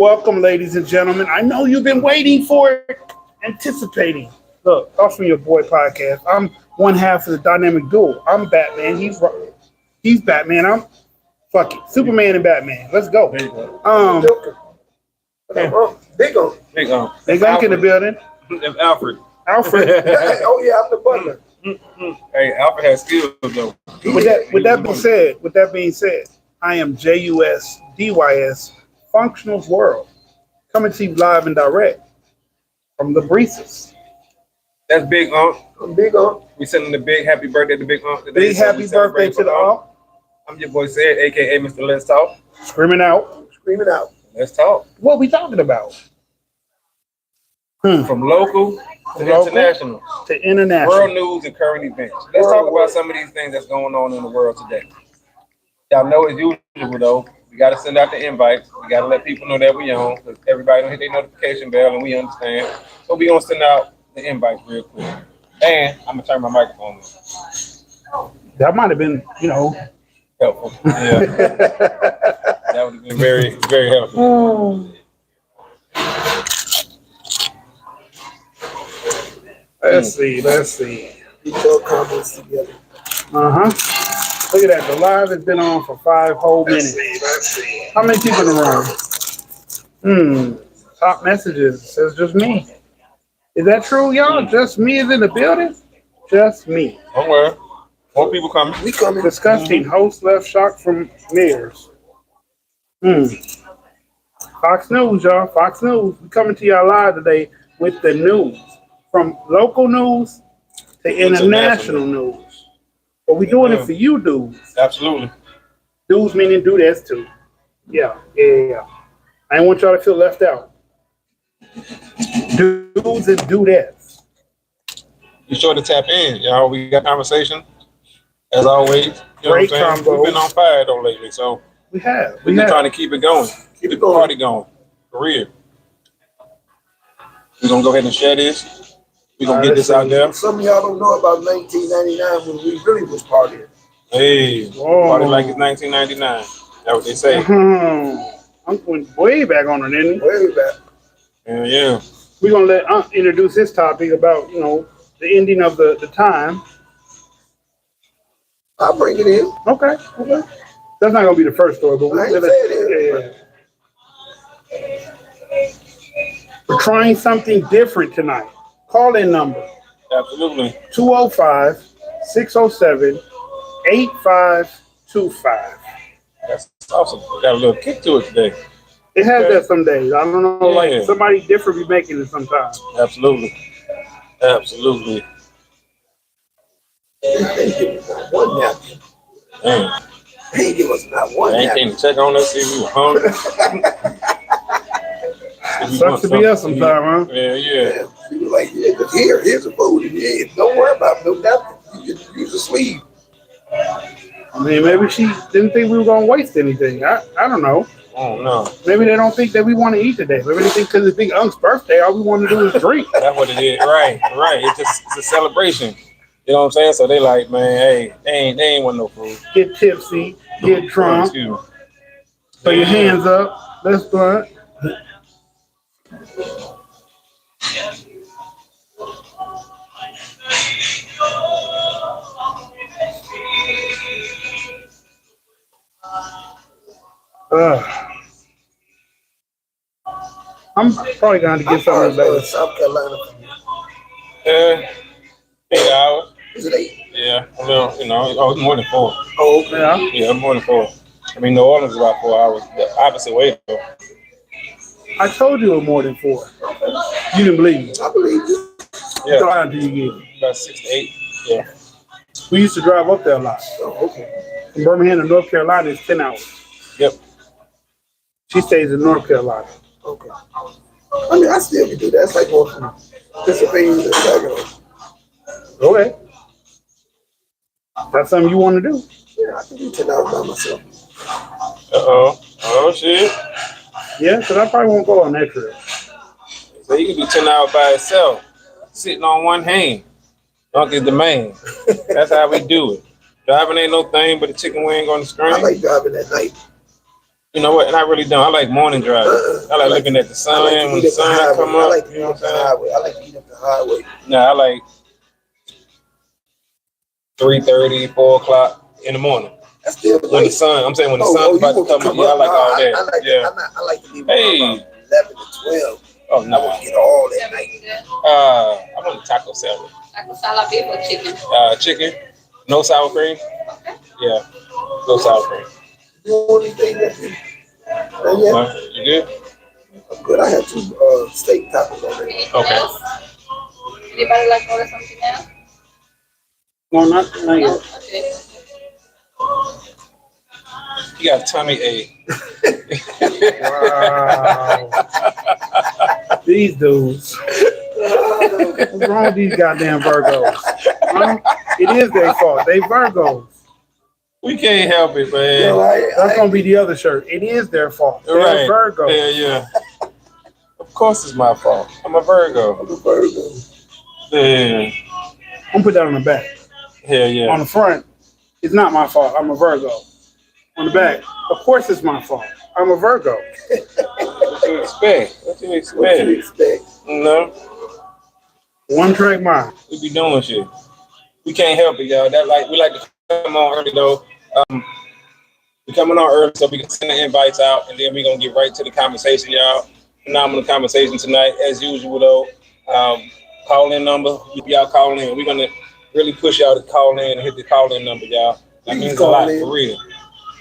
Welcome, ladies and gentlemen. I know you've been waiting for it, anticipating. Look, off from your boy podcast. I'm one half of the dynamic duo. I'm Batman. He's Batman. I'm fuck it, Superman and Batman. Let's go. There you go. Yeah. Big on. Big on. They gonna get in the building. That's Alfred. Alfred. Oh yeah, I'm the butler. Hey, Alfred has skills though. With that being said, I am JUSDYS Functionals World, coming to you live and direct from the Breezes. That's Big Aunt. I'm big on. We sending a big happy birthday to Big Aunt today. Big happy birthday to the aunt. I'm your boy Sid, aka Mr. Let's Talk. Screaming out. Screaming out. Let's talk. What we talking about? From local to international. To international. World news and current events. Let's talk about some of these things that's going on in the world today. Y'all know as usual though, we gotta send out the invites. We gotta let people know that we on, because everybody don't hit their notification bell and we understand. So we gonna send out the invites real quick. And I'm gonna turn my microphone on. That might have been, Helpful. Yeah. That would have been very, very helpful. Let's see. We put comments together. Look at that. The live has been on for 5 whole minutes. Let's see. How many people in the room? Top messages says just me. Is that true, y'all? Just me is in the building? Just me. Don't worry. More people coming. We coming. Disgusting. Host left shock from mayors. Fox News, y'all. Fox News. We coming to y'all live today with the news. From local news to international news. But we doing it for you dudes. Absolutely. Dudes meaning dudettes too. Yeah. I ain't want y'all to feel left out. Dudes and dudettes. Be sure to tap in. Y'all, we got conversation. As always. You know Great what I'm saying? combo. We've been on fire though lately, so We have. we've been trying to keep it going. Keep the party going. For real. We're gonna go ahead and share this. We're gonna get this out there. Some of y'all don't know about 1999 when we really was partying. Hey, party like it's 1999. That's what they say. I'm going way back on it, isn't he? Way back. Yeah. We're going to let Unc introduce his topic about, the ending of the time. I'll bring it in. Okay. That's not going to be the first story, but I ain't saying yeah. We're trying something different tonight. Call-in number. Absolutely. 205-607-8525. That's awesome. Got a little kick to it today. It has that some days. I don't know, Yeah. like somebody different be making it sometimes. Absolutely. Absolutely. They ain't give us not one napkin. Damn. They ain't give us not one They ain't napkin. came to check on us, see if we were hungry. Sucks to be us sometime, huh? Yeah. She was like, yeah, but here's the food. And yeah, don't worry about no napkin. You just use a sleeve. I mean, maybe she didn't think we were going to waste anything. I don't know. Oh, no. Maybe they don't think that we want to eat today. Maybe they think because it's Big Unc's birthday, all we want to do is drink. That's what it is. Right. It's a celebration. You know what I'm saying? So they like, man, hey, they ain't want no food. Get tipsy, get drunk, Excuse me. throw your hands up. Let's blunt. I'm probably going to get something later. South Carolina. 8 hours. Is it 8? Yeah. Well, it's more than 4. Oh, okay. Yeah. Yeah, more than 4. I mean, New Orleans is about 4 hours. The opposite way, though. I told you it was more than 4. You didn't believe me. I believe you. Yeah. How far did you get? About 6 to 8. Yeah. We used to drive up there a lot. Oh, okay. From Birmingham to North Carolina is 10 hours. Yep. She stays in North Carolina. Okay. I mean, I still can do that. It's like going from Pennsylvania to Saginaw. Okay. That's something you want to do? Yeah, I can do 10 hours by myself. Oh, shit. Yeah, because I probably won't go on that trip. So you can do 10 hours by itself, sitting on one hand. Dunk is the man. That's how we do it. Driving ain't no thing but a chicken wing on the screen. I like driving at night. You know what? And I really don't. I like morning driving. I like looking at the sun when the sun come up. I like to You eat know up what the I'm saying? highway. I like to eat up the highway. Nah, I like 3:30, 4 o'clock in the morning. That's still When the late. sun, I'm saying when the Oh, sun's you about to want to come up, come yeah, I up? No, like all that. I like Yeah. to. I like to leave Hey. around 11 to 12. Oh I no. want to get all that night. I want a taco salad. Taco salad, beef or chicken? Chicken, no sour cream. Yeah, no sour cream. The only thing that you, yeah, You good? I'm good. I had 2 steak tacos already. Anything Okay. else? Anybody like to order something else? No, not yet. Okay. You got a tummy ache. Wow. These dudes. What's wrong with these goddamn Virgos? Huh? It is their fault. They Virgos. We can't help it, man. Yo, That's gonna be the other shirt. It is their fault. They're Right. Virgos. Yeah. Of course it's my fault. I'm a Virgo. I'm a Virgo. Yeah. I'm gonna put that on the back. Hell yeah. On the front, it's not my fault. I'm a Virgo. On the back, of course it's my fault. I'm a Virgo. What you expect? What you You expect? know? One track mind. We be doing shit. We can't help it, y'all. We like to come on early though. We coming on early so we can send the invites out, and then we gonna get right to the conversation, y'all. Phenomenal conversation tonight, as usual though. Call in number. If y'all call in, we're gonna really push y'all to call in and hit the call in number, y'all. That Please means a call lot in. for real.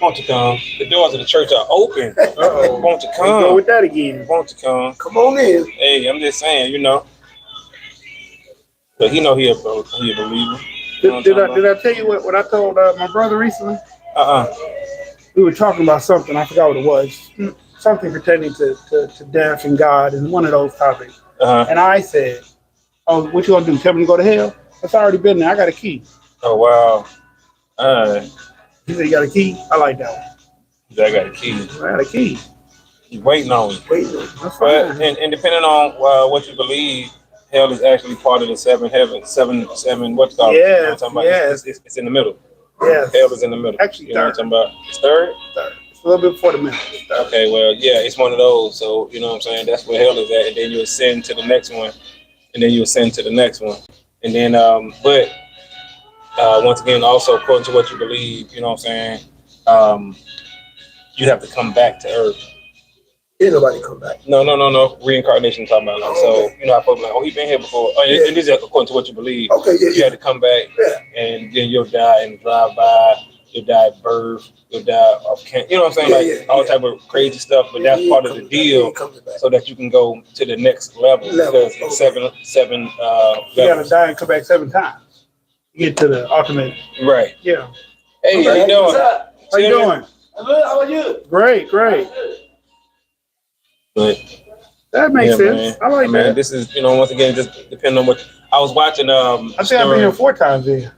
Won't you come? The doors of the church are open. Uh-oh. Won't you Let's go come? with that again. Won't you come? Come on in. Hey, I'm just saying, you know. But he know he a believer. Did I tell you what I told my brother recently? Uh-uh. We were talking about something. I forgot what it was. Something pertaining to death and God and one of those topics. Uh-huh. And I said, "Oh, what you gonna do? Tell me to go to hell? That's already been there. I got a key." Oh wow. Alright. He said, "You got a key? I like that one. I got a key. I got a key. You waiting on it. Wait, That's But fine." and depending on what you believe, hell is actually part of the 7 heavens. Seven what's called? Yes, You know what I'm talking about? yes. It's in the middle. Yes. Hell is in the middle. Actually, You know what third. I'm talking about? It's third? Third. It's a little bit before the middle. Okay, well, yeah, it's one of those. So, you know what I'm saying? That's where hell is at. And then you ascend to the next one. And then you ascend to the next one. And then, but once again, also according to what you believe, you know what I'm saying? You have to come back to earth. Ain't nobody come back. No. Reincarnation talking about like, so, Okay. you know, I folks like, oh, he been here before. Oh, Yeah. and this is according to what you believe. Okay, yeah, You yeah. have to come back Yeah. and then you'll die in drive-by. You'll die at birth. You'll die of cancer. You know what I'm saying? Yeah, Like yeah, all yeah. type of crazy stuff. But Yeah, that's he part ain't of the coming back. He deal, ain't coming back. so that you can go to the next level. Because it's seven You gotta levels. die and come back 7 times. You get to the ultimate. Right. Yeah. Hey, how you doing? What's up? How you Chilling? doing? I'm good. How are you? Great. But That makes yeah, sense. man. I like that. This is, you know, once again, just depending on what I was watching. I think I've been here 4 times here.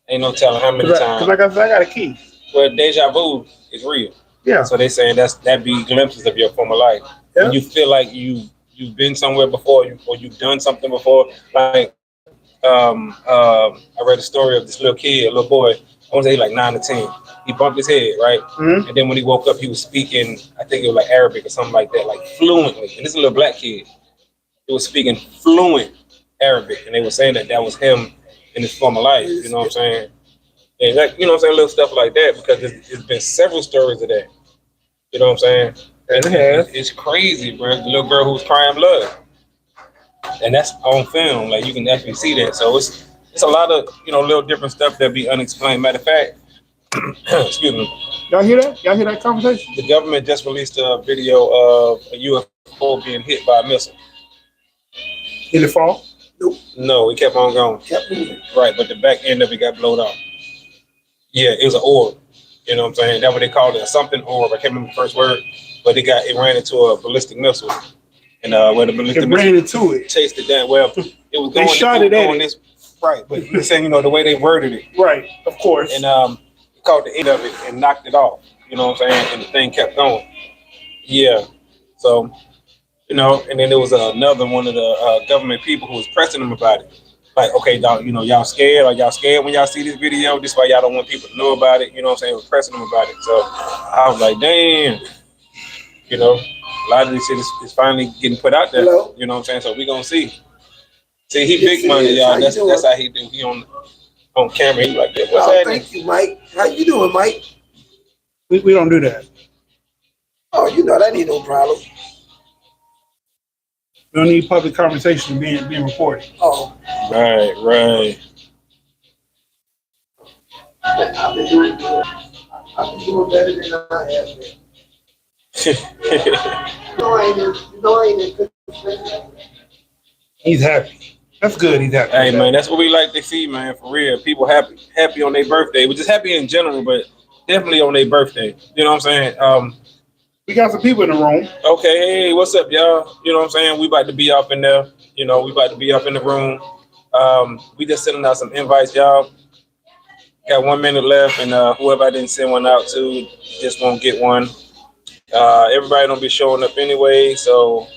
Ain't no telling how many Because times. like I said, I got a key. Well, deja vu is real. Yeah. So they saying that be glimpses of your former life. Yeah. When you feel like you've been somewhere before, or you've done something before. Like I read a story of this little kid, a little boy. I want to say like 9 or 10. He bumped his head, right? Mm-hmm. And then when he woke up, he was speaking. I think it was like Arabic or something like that, like fluently. And this is a little black kid. He was speaking fluent Arabic, and they were saying that was him in his former life. You know what I'm saying? And like, you know what I'm saying, little stuff like that, because there's been several stories of that. You know what I'm saying? And it's crazy, bro. The little girl who was crying blood, and that's on film. Like you can actually see that. So it's a lot of, you know, little different stuff that be unexplained. Matter of fact, excuse me, Y'all hear that? Y'all hear that conversation? the government just released a video of a UFO being hit by a missile. In the fall? No, it kept on going. Kept moving. Right, but the back end of it got blown off. Yeah, it was an orb. You know what I'm saying? That's what they called it, something orb. I can't remember the first word, but it ran into a ballistic missile, and where the ballistic It missile ran into it. chased it down. Well, it was They going. shot it it at going it. this right, but you're saying, you know, the way they worded it, Right, of course. and it caught the end of it and knocked it off. You know what I'm saying? And the thing kept going. Yeah. So, you know, and then there was another one of the government people who was pressing them about it. Like, okay, dog, you know, y'all scared? Are y'all scared when y'all see this video? This is why y'all don't want people to know about it. You know what I'm saying? We're pressing them about it. So I was like, damn. You know, a lot of this shit is finally getting put out there. Hello? You know what I'm saying? So we gonna see. See, he Yes, big money, it is. y'all. How you That's doing? how he do. He on camera. He like that. What's Oh, happening? thank you, Mike. How you doing, Mike? We don't do that. Oh, you know that ain't no problem. We don't need public conversation being recorded. Oh, Right. I've been doing good. I've been doing better than I have been. I ain't in good shape. He's happy. That's good. He's happy. Hey man, that's what we like to see, man. For real, people happy on their birthday. We're just happy in general, but definitely on their birthday. You know what I'm saying? We got some people in the room. Okay, hey, what's up, y'all? You know what I'm saying? We about to be up in there. You know, we about to be up in the room. We just sending out some invites, y'all. Got 1 minute left, and whoever I didn't send one out to just won't get one. Everybody don't be showing up anyway, so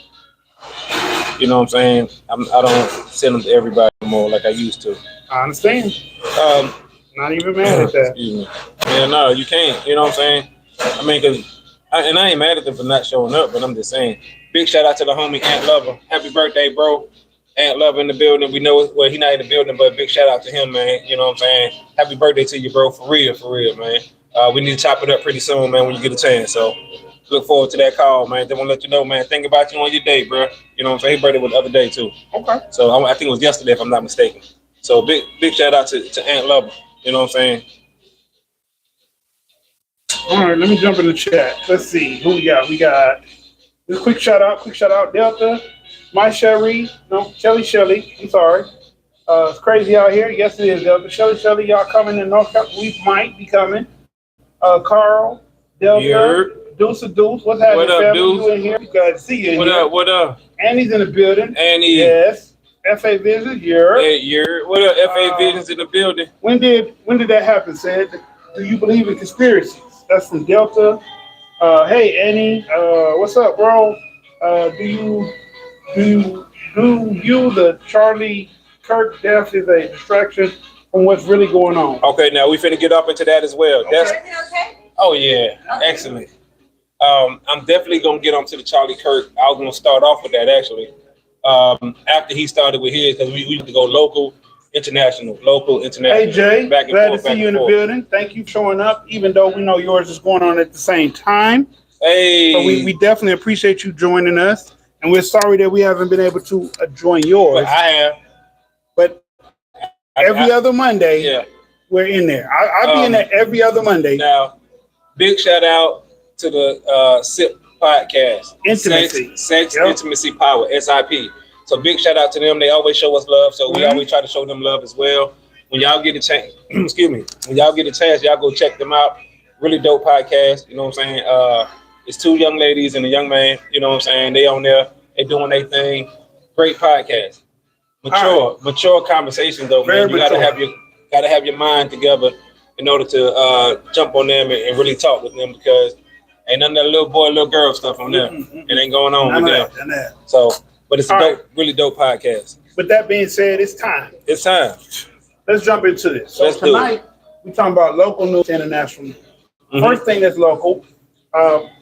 you know what I'm saying? I don't send them to everybody anymore like I used to. I understand. Um, Not even mad at that. excuse me. Yeah, no, you can't. You know what I'm saying? I mean, and I ain't mad at them for not showing up, but I'm just saying. Big shout out to the homie Ant Lover. Happy birthday, bro. Ant Lover in the building. We know, well, he not in the building, but big shout out to him, man. You know what I'm saying? Happy birthday to you, bro. For real, man. We need to chop it up pretty soon, man, when you get a chance. So look forward to that call, man. They want to let you know, man. Think about you on your day, bro. You know what I'm saying? His birthday was the other day, too. Okay. So I think it was yesterday, if I'm not mistaken. So big shout out to Ant Lover. You know what I'm saying? All right, let me jump in the chat. Let's see who we got. We got this quick shout out, Delta, my Shelly, I'm sorry. It's crazy out here. Yes, it is, Delta. Shelly, y'all coming in North Carolina? We might be coming. Carl, Delta, Yerp. Deuce, what's happening, What up, family? Deuce? You in here? You guys see you in What here. What up? Annie's in the building. Annie. Yes. FA Visions, Yerp. Hey, what up? FA Visions in the building. When did that happen, Sid? Do you believe in conspiracies? That's from Delta. Hey Annie, what's up, bro? Do you the Charlie Kirk death is a distraction from what's really going on? Okay, now we finna get up into that as well. Okay. Oh yeah, excellent. I'm definitely gonna get onto the Charlie Kirk. I was gonna start off with that actually. After he started with his, because we need to go local, international. Hey Jay, back and glad forth, to see you in the building. Thank you for showing up, even though we know yours is going on at the same time. Hey, So we definitely appreciate you joining us, and we're sorry that we haven't been able to join yours. but I have. But every other Monday, Yeah. we're in there. I'll be in there every other Monday. Now, big shout out to the SIP podcast. Intimacy. Sex Yep. Intimacy Power, SIP. So big shout out to them. They always show us love. So we always try to show them love as well. When y'all get a chance, excuse me, when y'all get a chance, y'all go check them out. Really dope podcast. You know what I'm saying? It's two young ladies and a young man. You know what I'm saying? They on there. They doing their thing. Great podcast. Mature conversation though, man. You gotta have your mind together in order to jump on them and really talk with them, because ain't none of that little boy, little girl stuff on there. It ain't going on with them. So, but it's a really dope podcast. With that being said, it's time. It's time. Let's jump into this. So Let's do it. tonight, we're talking about local news, international news. First thing that's local,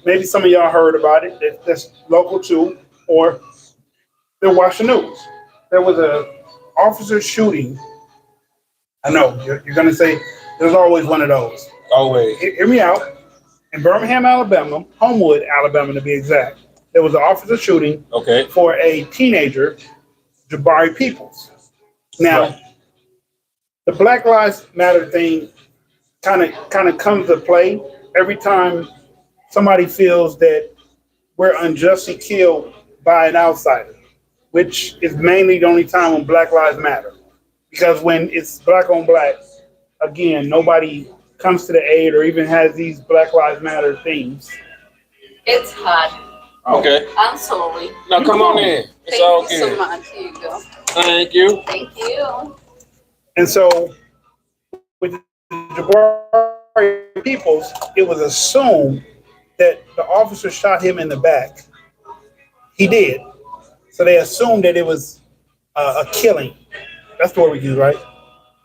maybe some of y'all heard about it, that's local too, or they're watching news. There was a officer shooting. I know, you're going to say there's always one of those. Always. Hear me out. In Birmingham, Alabama, Homewood, Alabama to be exact, there was an officer shooting for a teenager, Jabari Peoples. Now, the Black Lives Matter thing kind of comes to play every time somebody feels that we're unjustly killed by an outsider, which is mainly the only time when Black Lives Matter. Because when it's black on black, again, nobody comes to the aid or even has these Black Lives Matter themes. It's hot. Okay. I'm sorry. Now come on in. It's all good. Thank you so much. Here you go. Thank you. Thank you. And so with Jabari Peoples, it was assumed that the officer shot him in the back. He did. So they assumed that it was a killing. That's the word we use, right?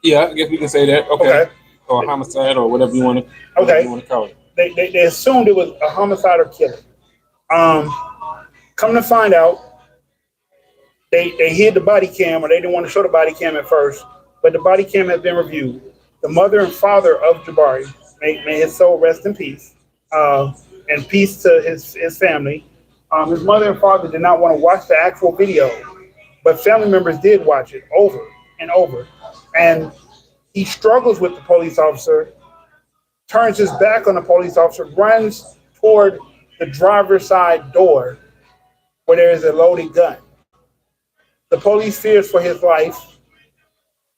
Yeah, I guess we can say that. Okay. Or homicide or whatever you want to call it. They assumed it was a homicide or killing. Come to find out, they hid the body cam, or they didn't want to show the body cam at first, but the body cam has been reviewed. The mother and father of Jabari, may his soul rest in peace, and peace to his family. His mother and father did not want to watch the actual video, but family members did watch it over and over. And he struggles with the police officer, turns his back on the police officer, runs toward the driver's side door where there is a loaded gun. The police fears for his life.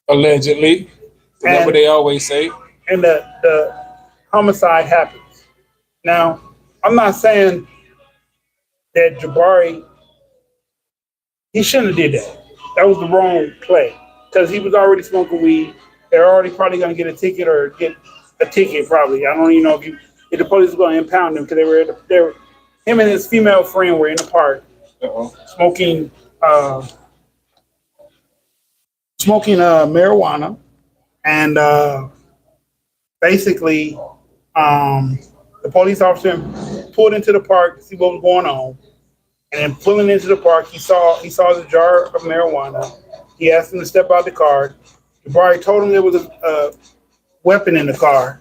Allegedly. That's what they always say. And the homicide happens. Now, I'm not saying that Jabari, he shouldn't have did that. That was the wrong play. Because he was already smoking weed. They're already probably going to get a ticket or get a ticket probably. I don't even know if the police were going to impound him, because they were him and his female friend were in the park smoking marijuana, and basically the police officer pulled into the park to see what was going on, and then pulling into the park, he saw the jar of marijuana. He asked him to step out the car. Jabari told him there was a weapon in the car.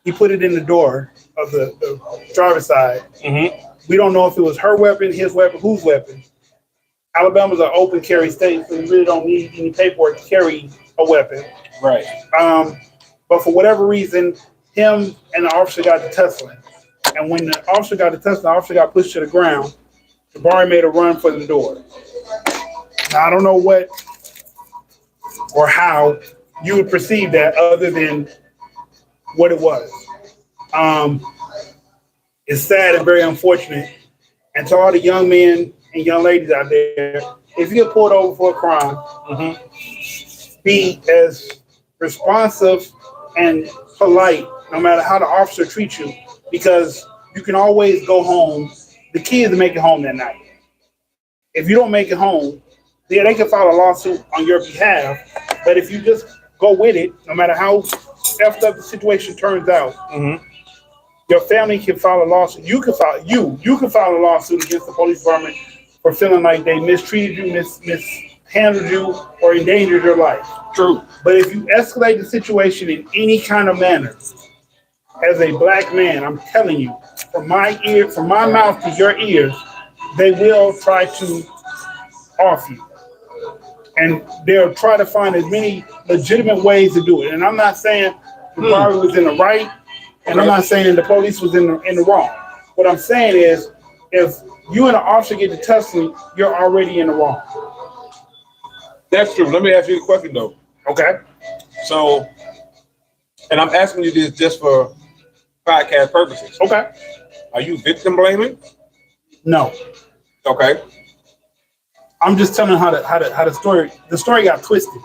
He put it in the door of the driver's side. Mm-hmm. We don't know if it was her weapon, his weapon, whose weapon. Alabama's an open carry state, so you really don't need any paperwork to carry a weapon. Right. But for whatever reason, him and the officer got to tussling. And when the officer got to tussling, the officer got pushed to the ground. Jabari made a run for the door. Now, I don't know what or how you would perceive that other than what it was. It's sad and very unfortunate. And to all the young men and young ladies out there, if you get pulled over for a crime, be as responsive and polite, no matter how the officer treats you, because you can always go home. The key is to make it home that night. If you don't make it home, yeah, they can file a lawsuit on your behalf. But if you just go with it, no matter how effed up the situation turns out, your family can file a lawsuit. You can file a lawsuit against the police department for feeling like they mistreated you, mishandled you, or endangered your life. True. But if you escalate the situation in any kind of manner, as a black man, I'm telling you, from my mouth to your ears, they will try to off you. And they'll try to find as many legitimate ways to do it. And I'm not saying the Jabari was in the right, and I'm not saying the police was in the wrong. What I'm saying is, if you and the officer get to tussling, you're already in the wrong. That's true. Let me ask you a question, though. Okay? So, and I'm asking you this just for podcast purposes. Okay. Are you victim blaming? No. Okay. I'm just telling how the story got twisted.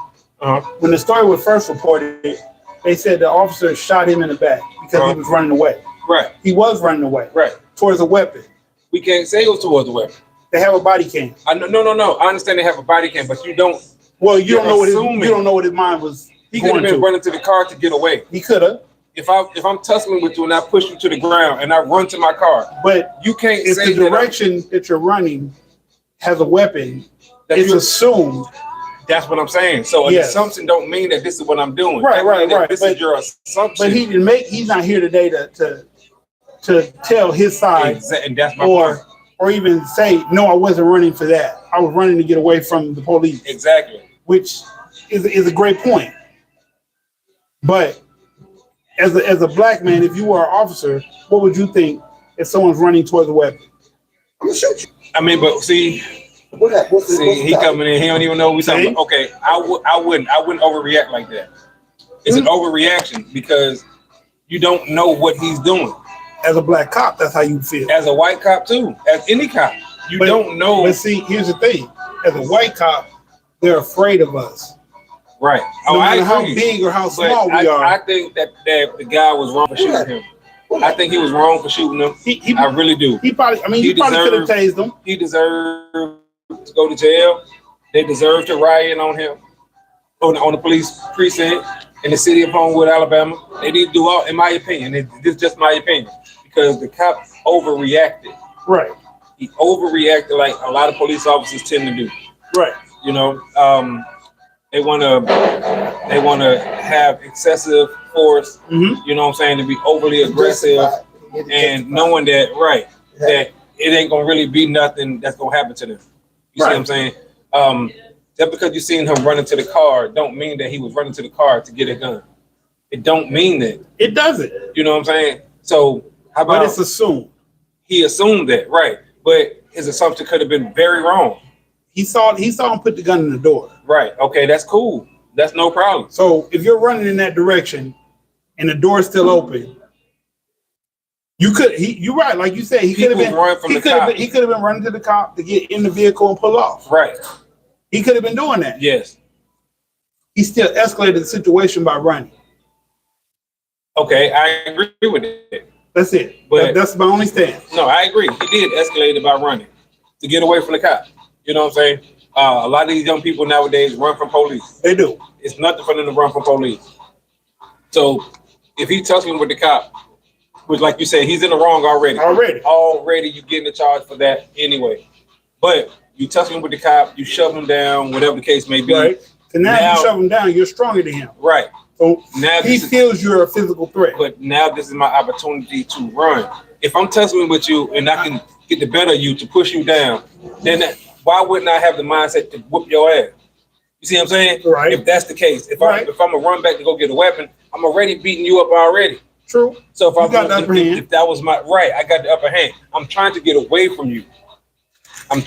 When the story was first reported, they said the officer shot him in the back because he was running away. Right. He was running away. Right. Towards a weapon. We can't say it was towards a weapon. They have a body cam. No. I understand they have a body cam, but you don't. Well, you don't know what his mind was. He could have been running to the car to get away. He could have. If I'm tussling with you and I push you to the ground and I run to my car, but you can't if say the direction that you're running has a weapon, it's assumed. That's what I'm saying. So an assumption don't mean that this is what I'm doing. Right. This is your assumption. But he's not here today to tell his side. And that's my point. Or even say, no, I wasn't running for that. I was running to get away from the police. Exactly. Which is a great point. But as a black man, if you were an officer, what would you think if someone's running towards a weapon? I'm gonna shoot you. I mean, but see, he coming in, he don't even know we talking about. Okay, I wouldn't overreact like that. It's an overreaction because you don't know what he's doing. As a black cop, that's how you feel. As a white cop too, as any cop, you don't know. But see, here's the thing: as a white cop, they're afraid of us. Right. No matter how big or how small we are. I think that the guy was wrong for shooting him. I think he was wrong for shooting him. I really do. He probably could have tased him. He deserved to go to jail. They deserve to riot on him, on the police precinct in the city of Homewood, Alabama. They need to do all, in my opinion. This is just my opinion, because the cop overreacted. Right. He overreacted like a lot of police officers tend to do. Right. You know, they want to have excessive force. Mm-hmm. You know what I'm saying? To be overly aggressive, and knowing that that it ain't gonna really be nothing that's gonna happen to them. You see what I'm saying? Just because you seen him running to the car, don't mean that he was running to the car to get a gun. It don't mean that. It doesn't. You know what I'm saying? So how about But it's assumed. he assumed that, right? But his assumption could have been very wrong. He saw him put the gun in the door. Right. Okay, that's cool. That's no problem. So if you're running in that direction and the door's still open, you're right, like you said, he could have been running to the cop to get in the vehicle and pull off. Right. He could have been doing that. Yes. He still escalated the situation by running. Okay, I agree with it. That's it. But that's my only stance. No, I agree. He did escalate it by running to get away from the cop. You know what I'm saying? A lot of these young people nowadays run from police. They do. It's nothing for them to run from police. So if he tussling with the cop, which like you said, he's in the wrong already. Already you getting the charge for that anyway. But you tussling with the cop, you shove him down, whatever the case may be. Right. So now you shove him down, you're stronger than him. Right. So now he feels you're a physical threat. But now this is my opportunity to run. If I'm tussling with you and I can get the better of you to push you down, then why wouldn't I have the mindset to whoop your ass? You see what I'm saying? Right. If that's the case, if I'm gonna run back to go get a weapon, I'm already beating you up already. True. So if if that was my right, I got the upper hand. I'm trying to get away from you. But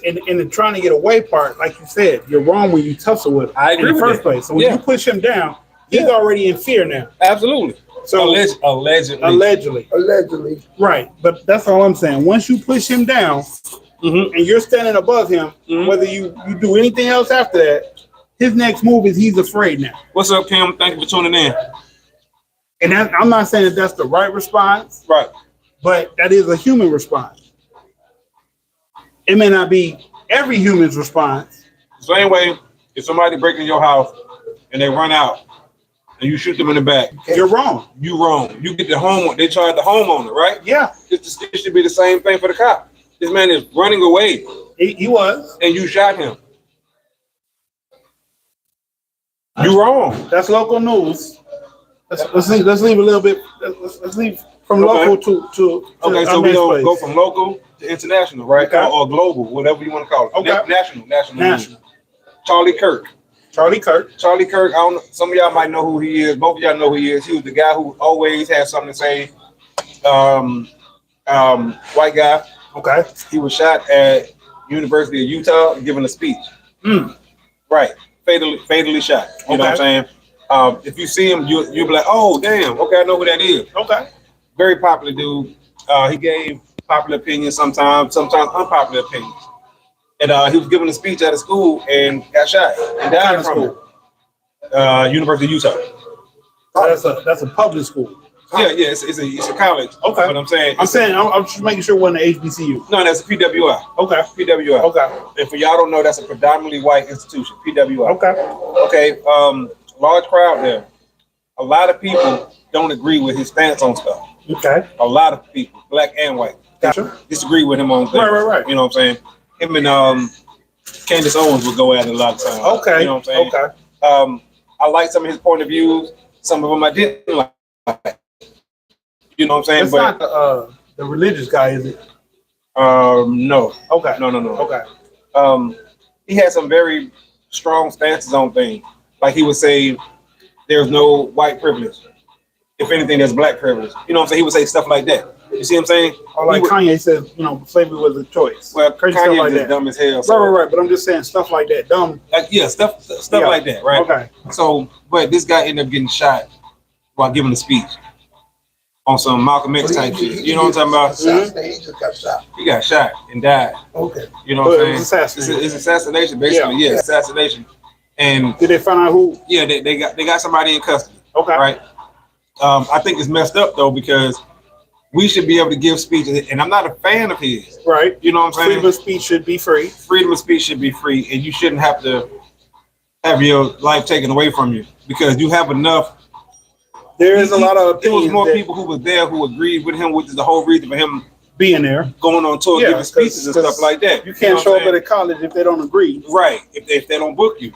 in the trying to get away part, like you said, you're wrong when you tussle with him in the first place. So when you push him down, he's already in fear now. Absolutely. So allegedly. Right. But that's all I'm saying. Once you push him down and you're standing above him, whether you do anything else after that, his next move is he's afraid now. What's up, Kim? Thank you for tuning in. And I'm not saying that that's the right response. Right. But that is a human response. It may not be every human's response. Same way, if somebody breaks in your house and they run out and you shoot them in the back, you're wrong. You wrong. You get the home. They charge the homeowner, right? Yeah. It should be the same thing for the cop. This man is running away. He was. And you shot him. You wrong. That's local news. Let's leave a little bit. Let's leave from local to okay. So we don't go from local to international, right? Okay. Or global, whatever you want to call it. Okay. National. Charlie Kirk. Charlie Kirk. I don't know. Some of y'all might know who he is. Both of y'all know who he is. He was the guy who always had something to say. White guy. Okay. He was shot at University of Utah giving a speech. Right. Fatally shot. You know what I'm saying? If you see him, you'll be like, oh, damn. Okay, I know who that is. Okay. Very popular dude. He gave popular opinions sometimes unpopular opinions. And he was giving a speech at a school and got shot and died from it. University of Utah. That's a public school. Yeah, it's a college. Okay. But I'm saying I'm just making sure it wasn't an HBCU. No, that's a PWI. Okay. PWI. Okay. And for y'all don't know, that's a predominantly white institution. PWI. Okay. Okay. Large crowd there. A lot of people don't agree with his stance on stuff. Okay. A lot of people, black and white, disagree with him on things. Right. You know what I'm saying? Him and Candace Owens would go at it a lot of times. Okay. You know what I'm saying? Okay. I like some of his point of views. Some of them I didn't like. You know what I'm saying? It's not the religious guy, is it? No. Okay. No. Okay. He had some very strong stances on things. Like he would say, there's no white privilege. If anything, there's black privilege. You know what I'm saying? He would say stuff like that. You see what I'm saying? Or like Kanye said, slavery was a choice. Well, crazy Kanye stuff like is that. Dumb as hell. So. Right. But I'm just saying stuff like that. Dumb. Stuff like that, right? Okay. So, but this guy ended up getting shot while giving a speech on some Malcolm X type shit. You know what I'm talking about? He just got shot. He got shot and died. Okay. You know what I'm saying? It's assassination, basically. Yeah, assassination. And did they find out who? Yeah, they got somebody in custody. Okay. Right. I think it's messed up though because we should be able to give speeches, and I'm not a fan of his. Right. You know what I'm saying? Freedom of speech should be free. Freedom of speech should be free, and you shouldn't have to have your life taken away from you because you have enough. There is a lot of opinions. There was more people who was there who agreed with him, which is the whole reason for him being there. going on tour, Yeah, giving speeches and 'cause stuff like that. You can't know show what up I'm at a college if they don't agree. saying? Right. If they don't book you.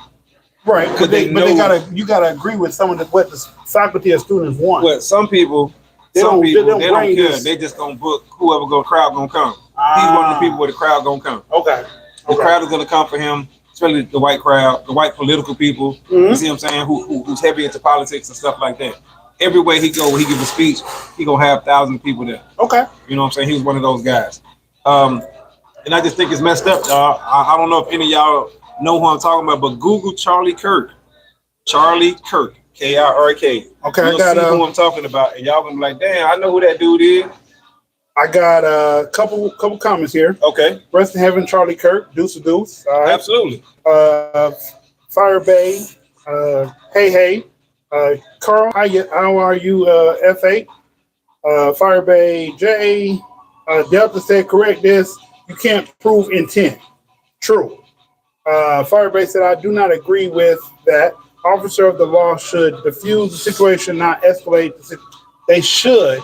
Right, but they they know- you gotta agree with some of what the faculty or students want. But some people, They some don't- people, they don't they don't bring care. this- They just gonna book whoever crowd gonna come. He's one of the people where the crowd gonna come. Okay. The crowd is gonna come for him, especially the white crowd, the white political people. Mhm. You see what I'm saying? Who's heavy into politics and stuff like that. Everywhere he go, when he give a speech, he gonna have thousands of people there. Okay. You know what I'm saying? He was one of those guys. And I just think it's messed up, y'all. I don't know if any of y'all know who I'm talking about, but Google Charlie Kirk. Charlie Kirk, Kirk. Okay, I You'll got see who I'm talking about, and y'all gonna be like, "Damn, I know who that dude is." I got a couple comments here. Okay, Rest in heaven, Charlie Kirk. Deuce. All right. absolutely. Fire Bay. Hey. Carl, how are you? F8. Fire Bay J. Delta said, correct this. You can't prove intent. True. Fire Bay said, I do not agree with that. Officer of the law should diffuse the situation, not escalate the situation. They should,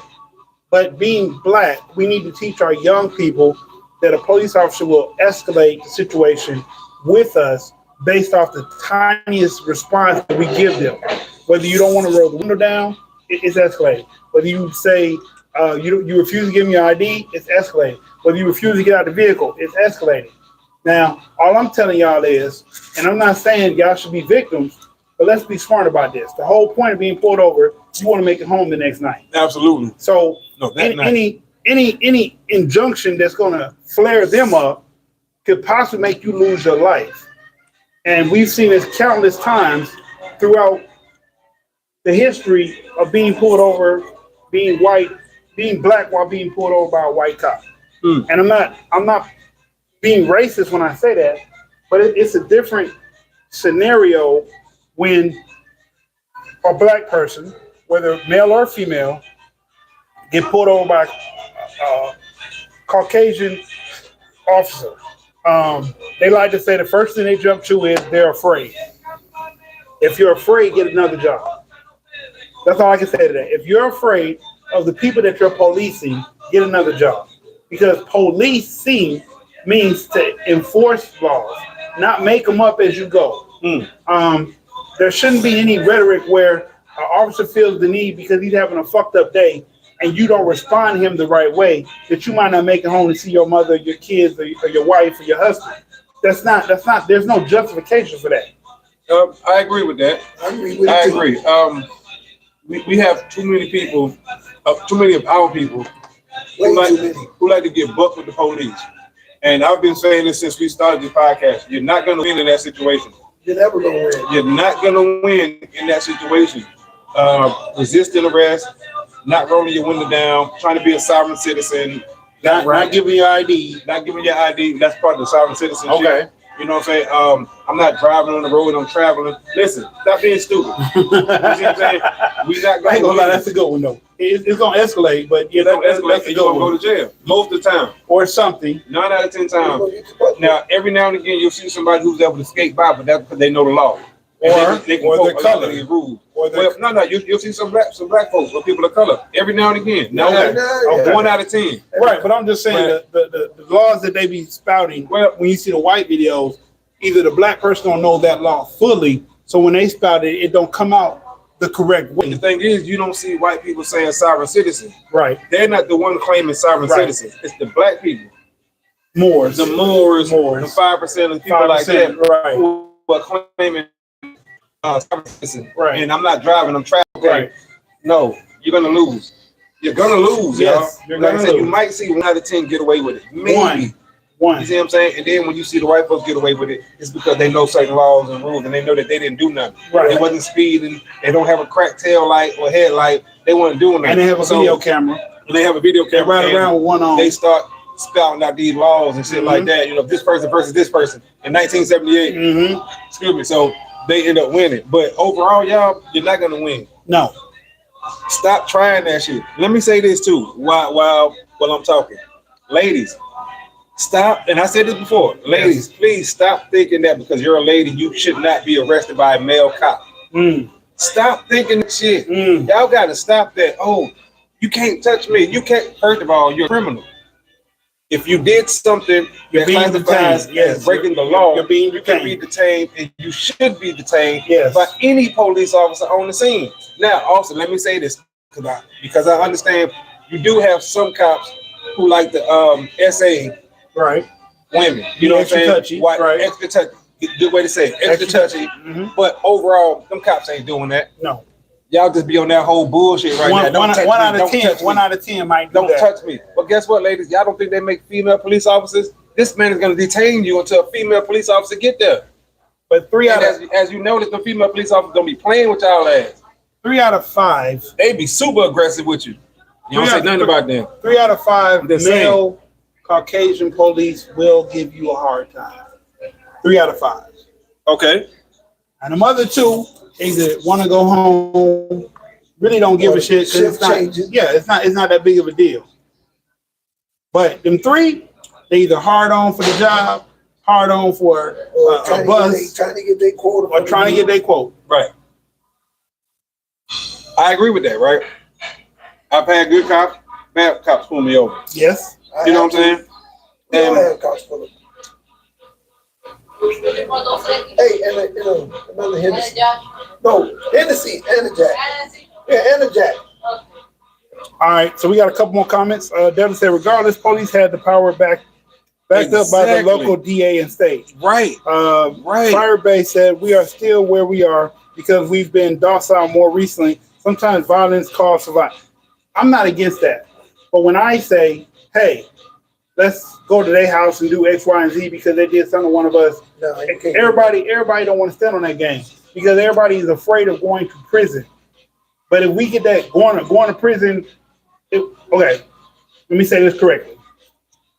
but being black, we need to teach our young people that a police officer will escalate the situation with us based off the tiniest response that we give them. Whether you don't want to roll the window down, it's escalating. Whether you say you refuse to give me your ID, it's escalating. Whether you refuse to get out of the vehicle, it's escalating. Now, all I'm telling y'all is, and I'm not saying y'all should be victims, but let's be smart about this. The whole point of being pulled over, you want to make it home the next night. Absolutely. So No, that night. any injunction that's going to flare them up could possibly make you lose your life. And we've seen this countless times throughout the history of being pulled over, being white, being black while being pulled over by a white cop. Mm. And I'm not being racist when I say that, but it's a different scenario when a black person, whether male or female, get pulled over by a Caucasian officer. They like to say the first thing they jump to is they're afraid. If you're afraid, get another job. That's all I can say to that. If you're afraid of the people that you're policing, get another job. Because policing means to enforce laws, not make them up as you go. There shouldn't be any rhetoric where an officer feels the need because he's having a fucked up day and you don't respond to him the right way, that you might not make it home to see your mother, your kids, or your wife, or your husband. That's not, there's no justification for that. I agree with that. I agree with I it too. agree. We have too many people, too many of our people Way too many. who like to get bucked with the police. And I've been saying this since we started this podcast. You're not going to win in that situation. You're never gonna win. You're not going to win in that situation. Resisting arrest, not rolling your window down, trying to be a sovereign citizen, Not giving your ID. not giving your ID. That's part of the sovereign citizenship. Okay. You know what I'm saying? I'm not driving on the road. I'm traveling. Listen, stop being stupid. You see what I'm saying? We not I ain't going gonna lie, to that's a good one though. It's gonna escalate, but yeah, escalate. that's a You're good gonna go one. to jail most of the time. Or something. 9 out of 10 You're times. gonna get your butt Now, every now and again, you'll see somebody who's able to skate by, but that's because they know the law. Or And they or can their vote color. under the rules. Or their No, you'll see some black folks or people of color every now and again. Not Okay. Okay. 1 out of 10. right, but I'm just saying the laws that they be spouting. Well- When you see the white videos, either the black person don't know that law fully, so when they spout it, it don't come out the correct The way. thing is, you don't see white people saying sovereign citizen. Right. They're not the one claiming sovereign Right. citizens. It's the black people. Moors. The Moors, the Moors. 5% of people like 5%, that right. who are claiming sovereign citizen. Right. And I'm not driving, I'm traveling. Right. No, you're gonna lose. You're gonna lose, Yes, y'all. you're Like I gonna said, you lose. might see 1 out of 10 get away with it. Maybe. One. You see what I'm saying? And then when you see the white folks get away with it, it's because they know certain laws and rules and they know that they didn't do nothing. Right. They wasn't speeding, they don't have a cracked tail light or headlight, they weren't doing nothing. And they have a So- video camera. and they have a video They camera. ride and around with one on. They start spouting out these laws and shit like that. You know, this person versus this person in 1978. Mm-hmm. Excuse me. So they end up winning. But overall, y'all, you're not gonna win. No. Stop trying that shit. Let me say this too, while I'm talking. Ladies, stop, and I said this before, ladies, please stop thinking that because you're a lady, you should not be arrested by a male cop. Stop thinking that shit. Y'all gotta stop that. Oh, you can't touch me. You can't, first of all, you're a criminal. if you did something You're that being classifies detained. Yes, as breaking the law, you're being you can be detained. detained, and you should be detained Yes. by any police officer on the scene. Now, also, let me say this because I understand you do have some cops who like the SA Right. women. You know what I'm Extra saying? touchy, Why, right. extra touchy. Good way to say it. Extra touchy. Mm-hmm. But overall, them cops ain't doing that. No. Y'all just be on that whole bullshit right now. One out of 10. Touch me. 1 out of 10 might do Don't that. touch me. But guess what, ladies? Y'all don't think they make female police officers? This man is going to detain you until a female police officer get there. But as you notice, the female police officers don't be playing with y'all ass. 3 out of 5. They be super aggressive with you. You don't say nothing about them. 3 out of 5 The male Caucasian police will give you a hard time. 3 out of 5. Okay. And the other 2 either want to go home, really don't give a shit. It's not, it's not that big of a deal. But them 3, they either hard on for the job, hard on for a bus, trying to get their quota, or trying to get their quote. Right. I agree with that, right? I've had good cops, bad cops pull me over. Yes. You know what I'm saying? We all And have cops pull us. Hey, and another Hennessy. No, Hennessy and a Jack. Yeah, and a Jack. All right, so we got a couple more comments. Devin said, regardless, police had the power backed up by the local DA and state. Right. Right. Firebase said, we are still where we are because we've been docile more recently. Sometimes violence causes survival. I'm not against that. But when I say, hey, let's go to their house and do X, Y, and Z because they did something to one of us, No, everybody don't want to stand on that game because everybody is afraid of going to prison. But if we get that going to prison, okay, let me say this correctly.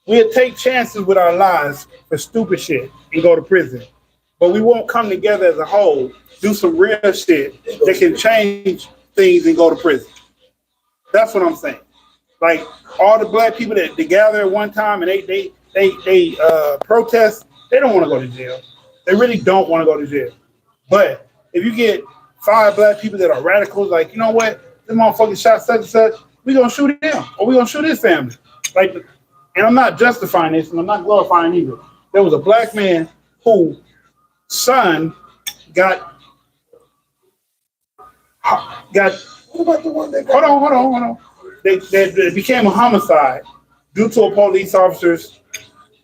We'll take chances with our lives for stupid shit and go to prison. But we won't come together as a whole, do some real shit that can change things and go to prison. That's what I'm saying. Like all the black people that they gather at one time and they protest, they don't want to go to jail. They really don't want to go to jail. But if you get 5 black people that are radicals, like, you know what, this motherfucker shot such and such, we gonna shoot him or we gonna shoot his family. Like, and I'm not justifying this and I'm not glorifying either. There was a black man whose son got. What about the one that Hold on. They became a homicide due to a police officer's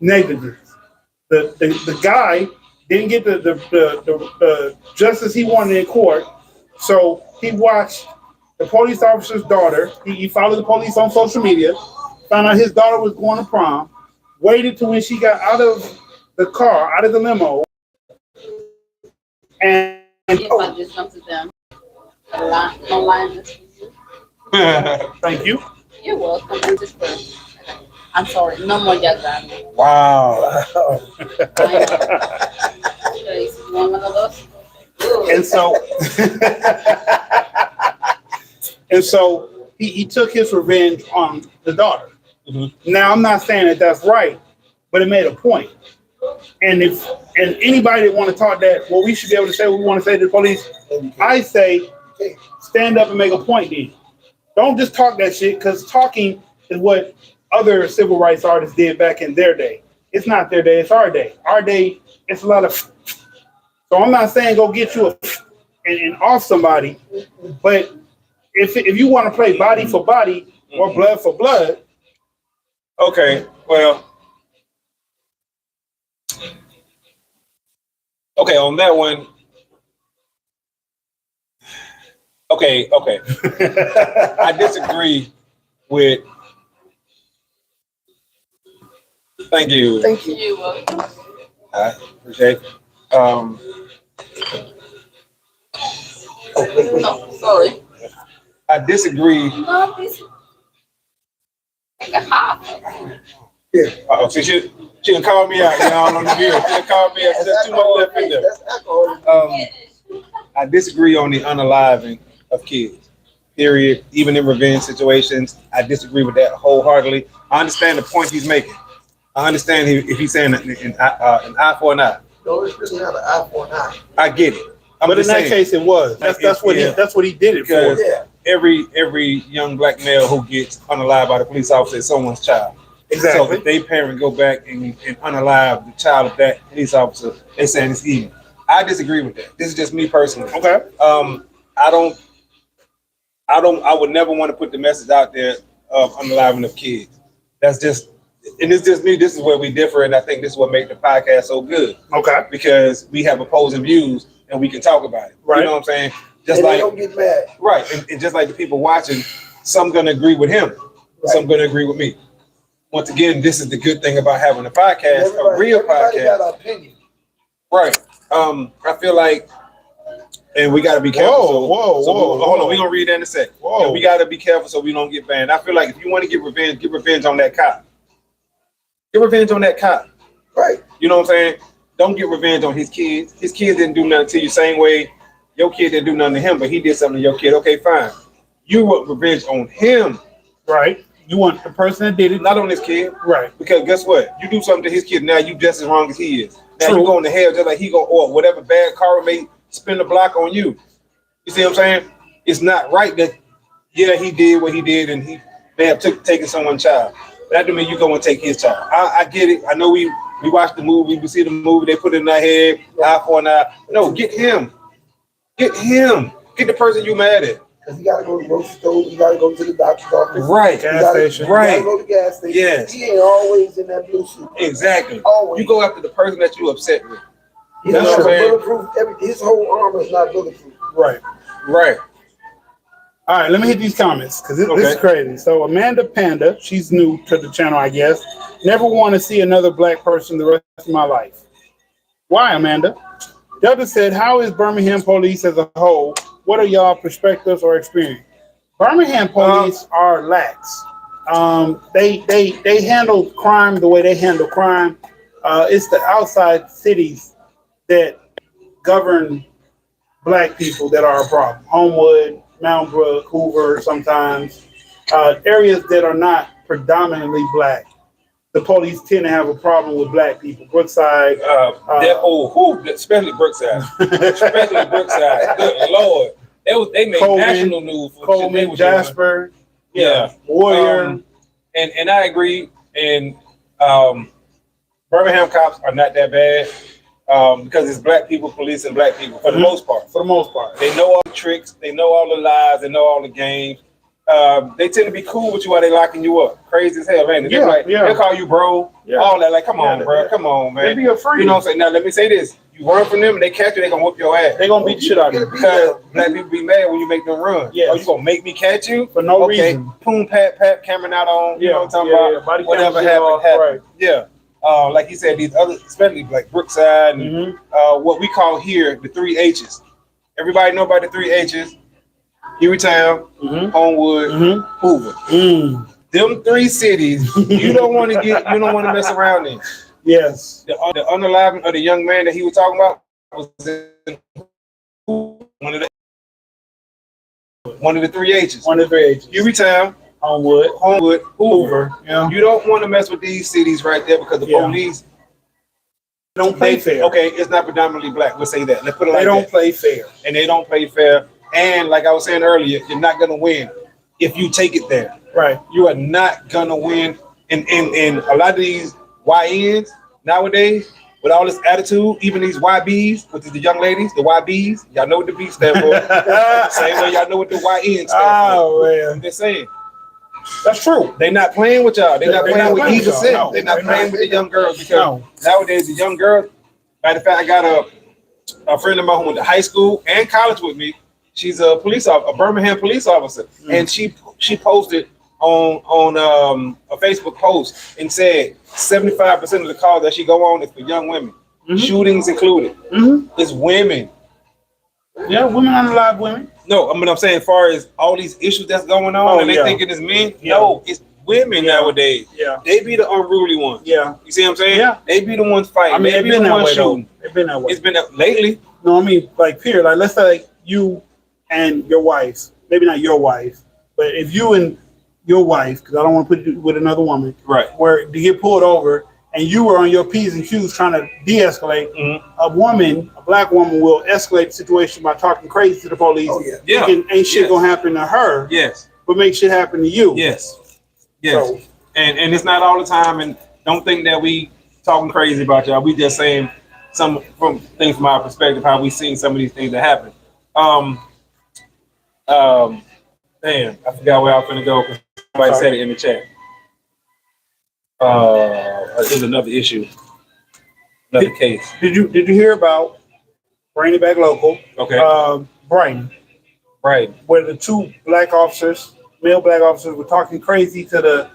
negligence. The guy didn't get the justice he wanted in court, so he watched the police officer's daughter. He followed the police on social media, found out his daughter was going to prom, waited till when she got out of the car, out of the limo, and If I just come to them, no line. thank you. You're welcome. I'm just I'm sorry. No more Jack. wow. You want one of those? And so he took his revenge on the daughter. Mm-hmm. Now I'm not saying that that's right, but it made a point. And anybody that want to talk that, well, we should be able to say what we want to say to the police. I say, stand up and make a point then. Don't just talk that shit, because talking is what other civil rights artists did back in their day. It's not their day, it's our day. Our day, it's a lot of. So I'm not saying go get you and off somebody, but if you want to play body for body or blood for blood. Okay, well. Okay, on that one. Okay. I disagree with. Thank you. Thank you. You're welcome. I appreciate it. No, sorry. I disagree. No, please. Like a half. Yeah. See, she done called me out, y'all, on the video. She done called me out. There's too much left in there. That's alcohol. I disagree on the unaliving of kids. Period. Even in revenge situations, I disagree with that wholeheartedly. I understand the point he's making. I understand if he's saying an eye for an eye. No, it's really not an eye for an eye. I get it. But in that case, it was. That's what he did it for. Yeah. Every young black male who gets unalived by the police officer is someone's child. Exactly. So if they parent go back and unalive the child of that police officer, they saying it's evil. I disagree with that. This is just me personally. Okay. I don't. I would never want to put the message out there of unaliving of kids. That's just, and it's just me. This is where we differ, and I think this is what makes the podcast so good. Okay. Because we have opposing views and we can talk about it. Right. You know what I'm saying? Just And like they don't get mad. right, and just like the people watching, some gonna agree with him, some gonna agree with me. Once again, this is the good thing about having a podcast, a real everybody podcast. got an opinion. Right. I feel like, and we got to be careful. Whoa. Hold on, we're going to read that in a second. Whoa. And we got to be careful so we don't get banned. I feel like if you want to get revenge on that cop. Get revenge on that cop. Right. You know what I'm saying? Don't get revenge on his kids. His kids didn't do nothing to you same way your kid didn't do nothing to him, but he did something to your kid. Okay, fine. You want revenge on him. Right. You want the person that did it. Not on his kid. Right. Because guess what? You do something to his kid, now you just as wrong as he is. Now True. you going to hell just like he go, or whatever bad car may spin the block on you. You see what I'm saying? It's not right that, yeah, he did what he did and he may have taken someone's child. That doesn't mean you go and take his child. I get it. I know we watch the movie, we see the movie, they put it in our head, eye for an eye. No, get him. Get him. Get the person you mad at. Because you got to go to the grocery store, you got to go to the doctor's office. Right. Gas station. You got to go to the gas station. Yes. He ain't always in that blue suit. Exactly. Always. You go after the person that you upset with. He's That's not what I'm saying. bulletproof. His whole armor is not bulletproof. Right. Right. All right, let me hit these comments because this is Okay. crazy. So Amanda Panda, she's new to the channel, I guess. Never want to see another black person the rest of my life. Why, Amanda? Delta said, how is Birmingham police as a whole? What are y'all perspectives or experience? Birmingham police are lax. They handle crime the way they handle crime. It's the outside cities that govern black people that are a problem. Homewood, Mount Brook, Hoover, sometimes areas that are not predominantly black. The police tend to have a problem with black people. Brookside, especially Brookside. Especially Brookside. Good Lord. They made Coleman, national news for Coleman, shit they was Jasper, doing. Warrior. And I agree. And Birmingham cops are not that bad because it's black people policing black people for the most part. For the most part. They know all the tricks. They know all the lies. They know all the games. They tend to be cool with you while they locking you up. Crazy as hell, man. They'll call you bro. Yeah. All that. Like, come on, bro. Come on, man. They be afraid. You know what I'm saying? Now, let me say this. You run from them and they catch you, they going to whoop your ass. They gonna beat the shit out of you. Because black people be mad when you make them run. Yes. Oh, you going to make me catch you? For no reason. Boom, pat, camera not on. You know what I'm talking about? Body Whatever camera happened. right. Yeah. Like you said, these other, especially like Brookside and what we call here the 3 H's. Everybody know about the 3 H's. Hueytown, Homewood, Hoover. Them 3 cities, you don't want to mess around in. Yes. The unaliving of the young man that he was talking about was in one of the 3 H's. One of the 3 H's. Hueytown, Homewood, Hoover. Yeah. You don't want to mess with these cities right there because the police don't play fair. Okay, it's not predominantly black. Let's say that. Let's put it like that. They don't play fair. And they don't play fair. And like I was saying earlier, you're not gonna win if you take it there. Right. You are not gonna win. And a lot of these YNs nowadays, with all this attitude, even these YBs, which is the young ladies, the YBs, y'all know what the B stand for. Same way y'all know what the YN stand for. Oh man. I'm just saying. That's true. They're not playing with y'all. They're not playing with either sex. No, they're not playing with the young girls because No. nowadays the young girls. Matter of fact, I got a friend of mine who went to high school and college with me. She's a police officer, a Birmingham police officer, and she posted on a Facebook post and said 75% of the calls that she go on is for young women, shootings included. It's women. Yeah, women unalive women. No, I'm saying as far as all these issues that's going on, and they thinking it's men. Yeah. No, it's women nowadays. Yeah. They be the unruly ones. Yeah. You see what I'm saying? Yeah. They be the ones fighting. I mean, they they've be been the that ones way though. shooting. They've been that way. It's been lately. No, I mean, like, period. Like, let's say like, you and your wife, maybe not your wife, but if you and your wife, because I don't want to put you with another woman, Right. where to get pulled over and you were on your P's and Q's trying to de-escalate, a black woman will escalate the situation by talking crazy to the police. Oh, yeah. Yeah. Thinking ain't shit gonna happen to her, Yes. but make shit happen to you. Yes. Yes. So, And it's not all the time. And don't think that we talking crazy about y'all. We just saying some from things from our perspective, how we seen some of these things that happen. Um, damn, I forgot where I was gonna go. Somebody said it in the chat. There's another issue, another case. Did you hear about bring it back local? Okay. Brighton, Right. where the two black officers, male black officers, were talking crazy to the,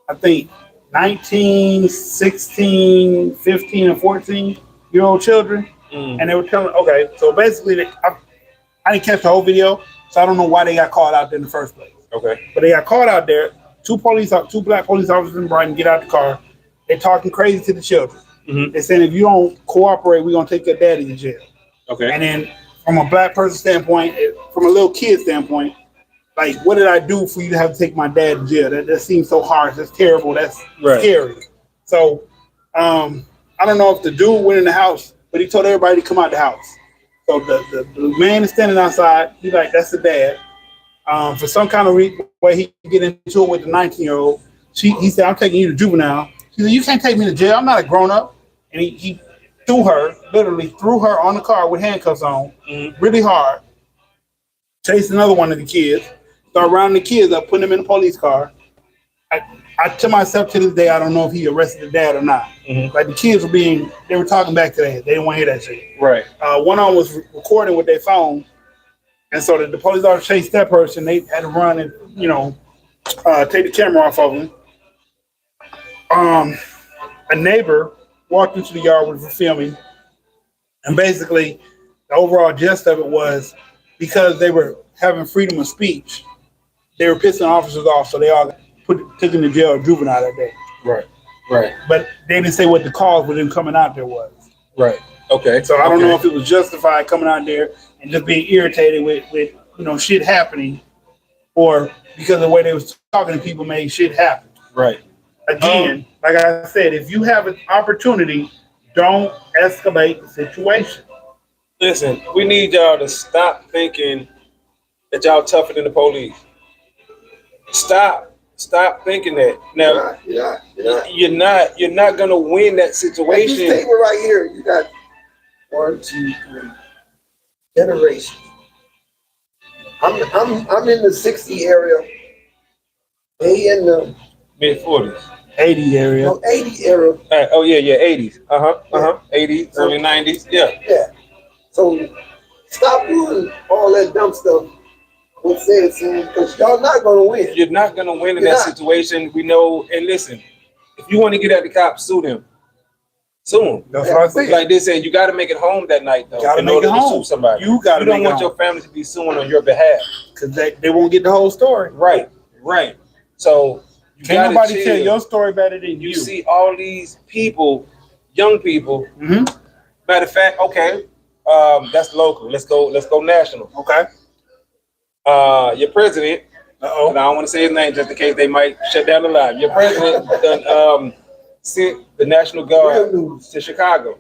I think, 19, 16, 15, and 14-year-old children. And they were telling, okay, so basically, I didn't catch the whole video, so I don't know why they got called out there in the first place. Okay. But they got called out there. Two black police officers in Brighton get out the car. They're talking crazy to the children. Mm-hmm. They're saying, if you don't cooperate, we're going to take your daddy to jail. Okay. And then from a black person standpoint, from a little kid standpoint, like, what did I do for you to have to take my dad to jail? That seems so harsh. That's terrible. That's scary. So I don't know if the dude went in the house, but he told everybody to come out the house. So the man is standing outside. He's like, that's the dad. For some kind of way, he get into it with the 19-year-old. He said, I'm taking you to juvenile. She said, you can't take me to jail. I'm not a grown-up. And he literally threw her on the car with handcuffs on, really hard. Chased another one of the kids. Started rounding the kids up, putting them in the police car. I to myself to this day, I don't know if he arrested the dad or not. Like, the kids they were talking back to that. They didn't want to hear that shit. Right. One of them was recording with their phone. And so the police officer chased that person. They had to run and, take the camera off of him. A neighbor walked into the yard with filming. And basically, the overall gist of it was because they were having freedom of speech, they were pissing officers off, so they all took in the jail or juvenile that day. Right. But they didn't say what the cause with them coming out there was. Right. Okay. So I don't know if it was justified coming out there and just being irritated with shit happening, or because of the way they was talking to people made shit happen. Right. Again, like I said, if you have an opportunity, don't escalate the situation. Listen, we need y'all to stop thinking that y'all tougher than the police. Stop thinking that. Now, you're not gonna win that situation. This table right here, you got 1, 2, 3 generations. I'm in the 60 area. They in the mid-40s, 80 area. 80 era. 80s. 80s, early 90s. Yeah. So stop doing all that dumb stuff. Because y'all not gonna win. You're not gonna win in that situation. We know. And listen, if you want to get at the cops, sue them. Sue them. That's what I said. Like they said, you got to make it home that night, though. Gotta in make order it to home. sue somebody. You don't want your family to be suing on your behalf, because they won't get the whole story. Right. So can't nobody tell your story better than you. You see all these people, young people. Mm-hmm. Matter of fact, okay, that's local. Let's go national. Okay. Your president. And I don't want to say his name just in case they might shut down the live. Your president done, sent the National Guard to Chicago.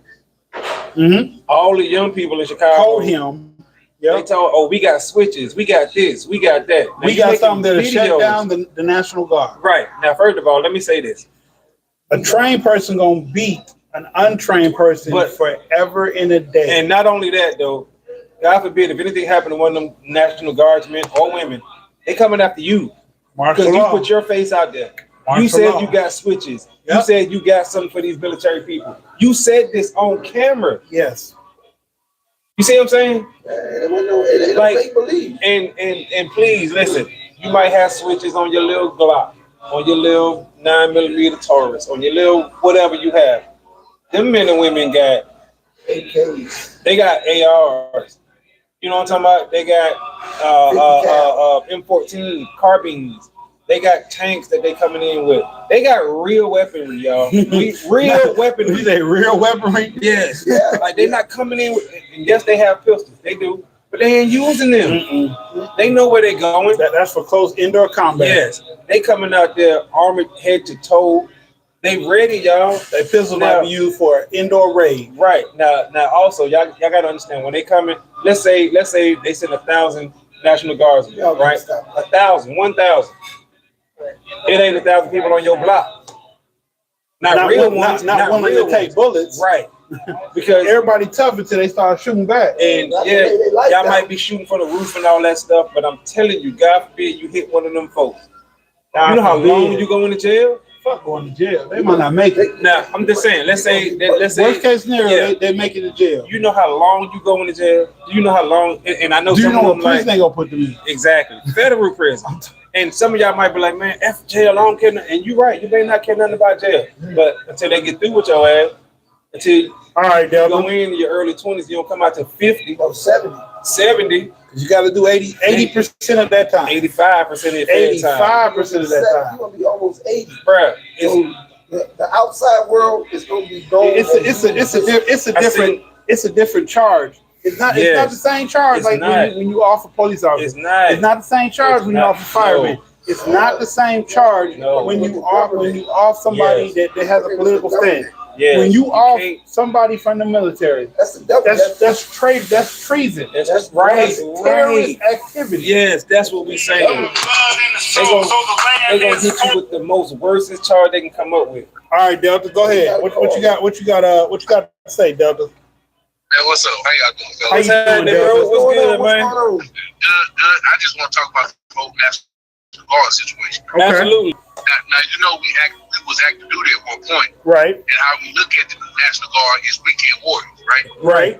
Mm-hmm. All the young people in Chicago told him. They told, we got switches, we got this, we got that. Now, we got something that'll shut down the National Guard. Right. Now, first of all, let me say this. A trained person gonna beat an untrained person forever in a day. And not only that, though, God forbid, if anything happened to one of them National Guardsmen or women, they coming after you. Because you put your face out there. You said you got switches. Yep. You said you got something for these military people. You said this on camera. Yes. You see what I'm saying? It like, make believe. And please listen. You might have switches on your little Glock, on your little 9mm Taurus, on your little whatever you have. Them men and women got AKs. They got ARs. You know what I'm talking about? They got M14 carbines. They got tanks that they coming in with. They got real weaponry, y'all. Real weaponry. You say real weaponry? Yes. Yeah. Like they're not coming in with. And yes, they have pistols. They do, but they ain't using them. Mm-mm. They know where they're going. That's for close indoor combat. Yes. They coming out there armored head to toe. They ready, y'all. They pistol might be used for an indoor raid. Right. Now also, y'all gotta understand when they coming. Let's say they send 1,000 National Guardsmen, right? 1,000. It ain't 1,000 people on your block. Not real ones. Not willing real to take bullets. Right. Because everybody tough until they start shooting back. And yeah, y'all might be shooting from the roof and all that stuff, but I'm telling you, God forbid you hit one of them folks. You know how long you go into jail? Fuck going to jail. They might not make it. Now, I'm just saying, let's say worst case scenario, they make it to jail. You know how long you go into jail? Do you know how long? And I know Do you some know of what them prison they gonna put them in? Exactly. Federal prison. And some of y'all might be like, man, F jail, I don't care. And you're right, you may not care nothing about jail. But until they get through with your ass, until all right, you go in your early 20s, you don't come out to 50 or 70. 70. You got to do 80% of that time. 85% of your 85% of that time. You're gonna be almost 80, bruh. So the outside world is gonna be gone. It's a different charge. It's not the same charge like when you offer police officer. It's not the same charge when you offer fireman. No. It's not the same charge when you off somebody that has a political stand. Yes. When you off somebody from the military, that's treason. That's right. Terrorist activity. Yes, that's what we're saying. They're gonna hit you with the most worstest charge they can come up with. All right, Delta, go ahead. What you got? What you got to say, Delta? Man, what's up? How y'all doing, fellas? How you doing, Delta? What's good, man? Good. I just want to talk about the whole National Guard situation. Okay. Absolutely. Now you know we was active duty at one point, right? And how we look at the National Guard is weekend warriors, right? Right.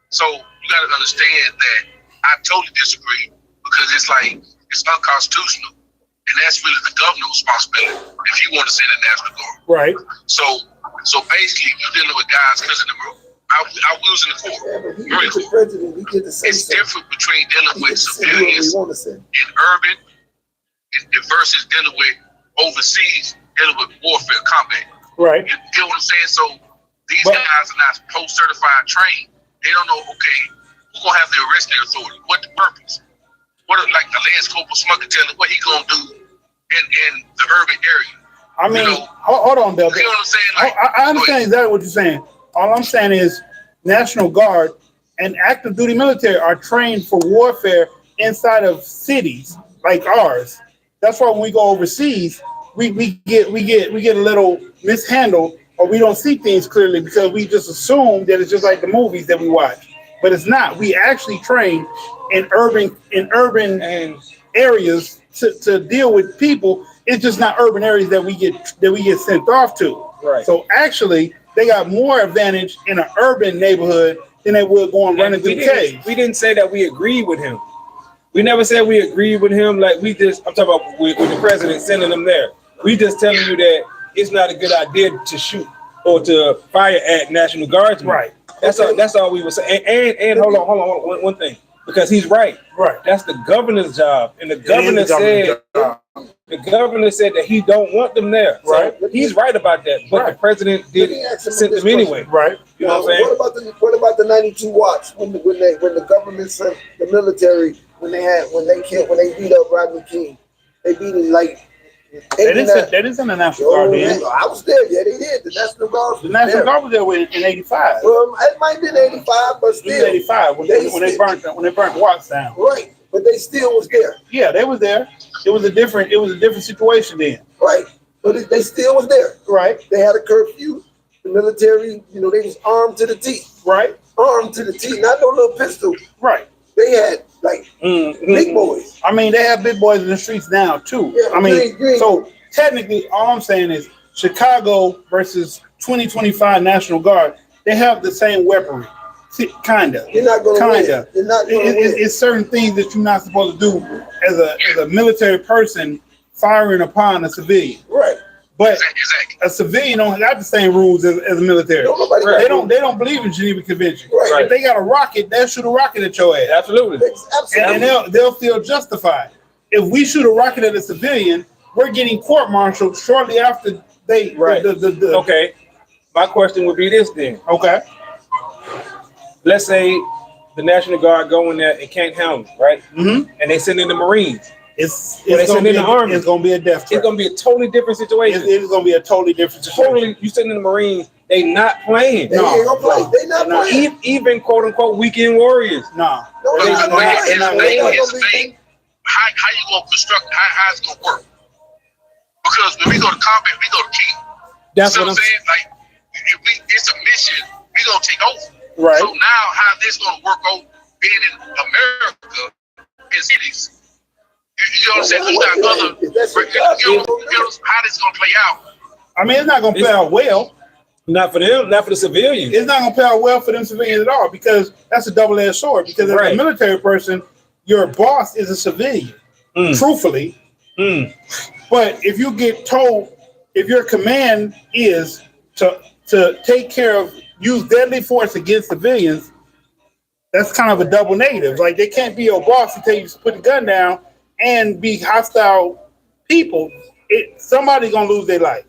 So you got to understand that I totally disagree because it's like it's unconstitutional, and that's really the governor's responsibility if you want to send a National Guard. Right. So basically, you're dealing with guys because of the I was in the court. It's different between dealing with civilians in urban versus dealing with overseas, dealing with warfare combat. Right. You get what I'm saying? So these guys are not post-certified trained. They don't know, okay, who's going to have the arresting authority? What the purpose? What like the Lance Corporal Smucker telling what he going to do in the urban area? I mean, hold on, Delta. You know what I'm saying? Like, I understand exactly what you're saying. All I'm saying is National Guard and active duty military are trained for warfare inside of cities like ours. That's why when we go overseas, we get a little mishandled, or we don't see things clearly because we just assume that it's just like the movies that we watch. But it's not. We actually train in urban areas to deal with people. It's just not urban areas that we get sent off to. Right. So actually, they got more advantage in an urban neighborhood than they would going running through caves. We didn't say that we agreed with him. We never said we agreed with him. Like I'm talking about with the president sending them there. We just telling you that it's not a good idea to shoot or to fire at National Guardsmen. Right. That's all we were saying. And hold on, one thing. Because he's right. Right. That's the governor's job. And the governor said that he don't want them there. Right. So he's right about that. But the president did send them anyway. Right. You know what I'm saying? What about the 92 watts when the government sent the military when they beat up Rodney King? They beat him like They didn't send the National Guard in. I was there. Yeah, they did. The National Guard. The National Guard was there in '85. Well, it might have been 85, but still. It was '85 when they burnt Watts down. Right, but they still was there. Yeah, they was there. It was a different situation then. Right, but they still was there. Right. They had a curfew. The military, they was armed to the teeth. Right. Armed to the teeth, not no little pistol. Right. They had big boys. I mean, they have big boys in the streets now too. Yeah, so technically, all I'm saying is Chicago versus 2025 National Guard. They have the same weaponry, kinda. You're not going to win. You're not going to win. It's certain things that you're not supposed to do as a military person firing upon a civilian. Right. But a civilian don't have the same rules as a military. They don't believe in Geneva Convention. Right. If they got a rocket, they'll shoot a rocket at your ass. Absolutely. And they'll feel justified. If we shoot a rocket at a civilian, we're getting court-martialed shortly after they. Right. Okay. My question would be this then. Okay. Let's say the National Guard go in there and can't handle it, right? Mm-hmm. And they send in the Marines. It's going to be the Army. It's going to be a death trap. It's going to be a totally different situation. It's going to be a totally different situation. You send in the Marines, they not playing. They ain't gonna play. They not playing. Even quote unquote weekend warriors. No, here's the thing. How you gonna construct? How it's gonna work? Because when we go to combat, we go to kill. That's So what I'm I'm saying, like, if it's a mission, we gonna take over. Right. So now, how this gonna work out being in America in cities? You know what I'm saying? You got other. You know how this gonna play out? I mean, it's not gonna play out well. not for them, not for the civilians. It's not gonna play out well for them civilians at all because that's a double-edged sword. Because as a military person, your boss is a civilian, truthfully. But if you get told, if your command is to take care of, use deadly force against civilians, that's kind of a double negative. Like they can't be your boss and tell you to put the gun down and be hostile people. Somebody's gonna lose their life.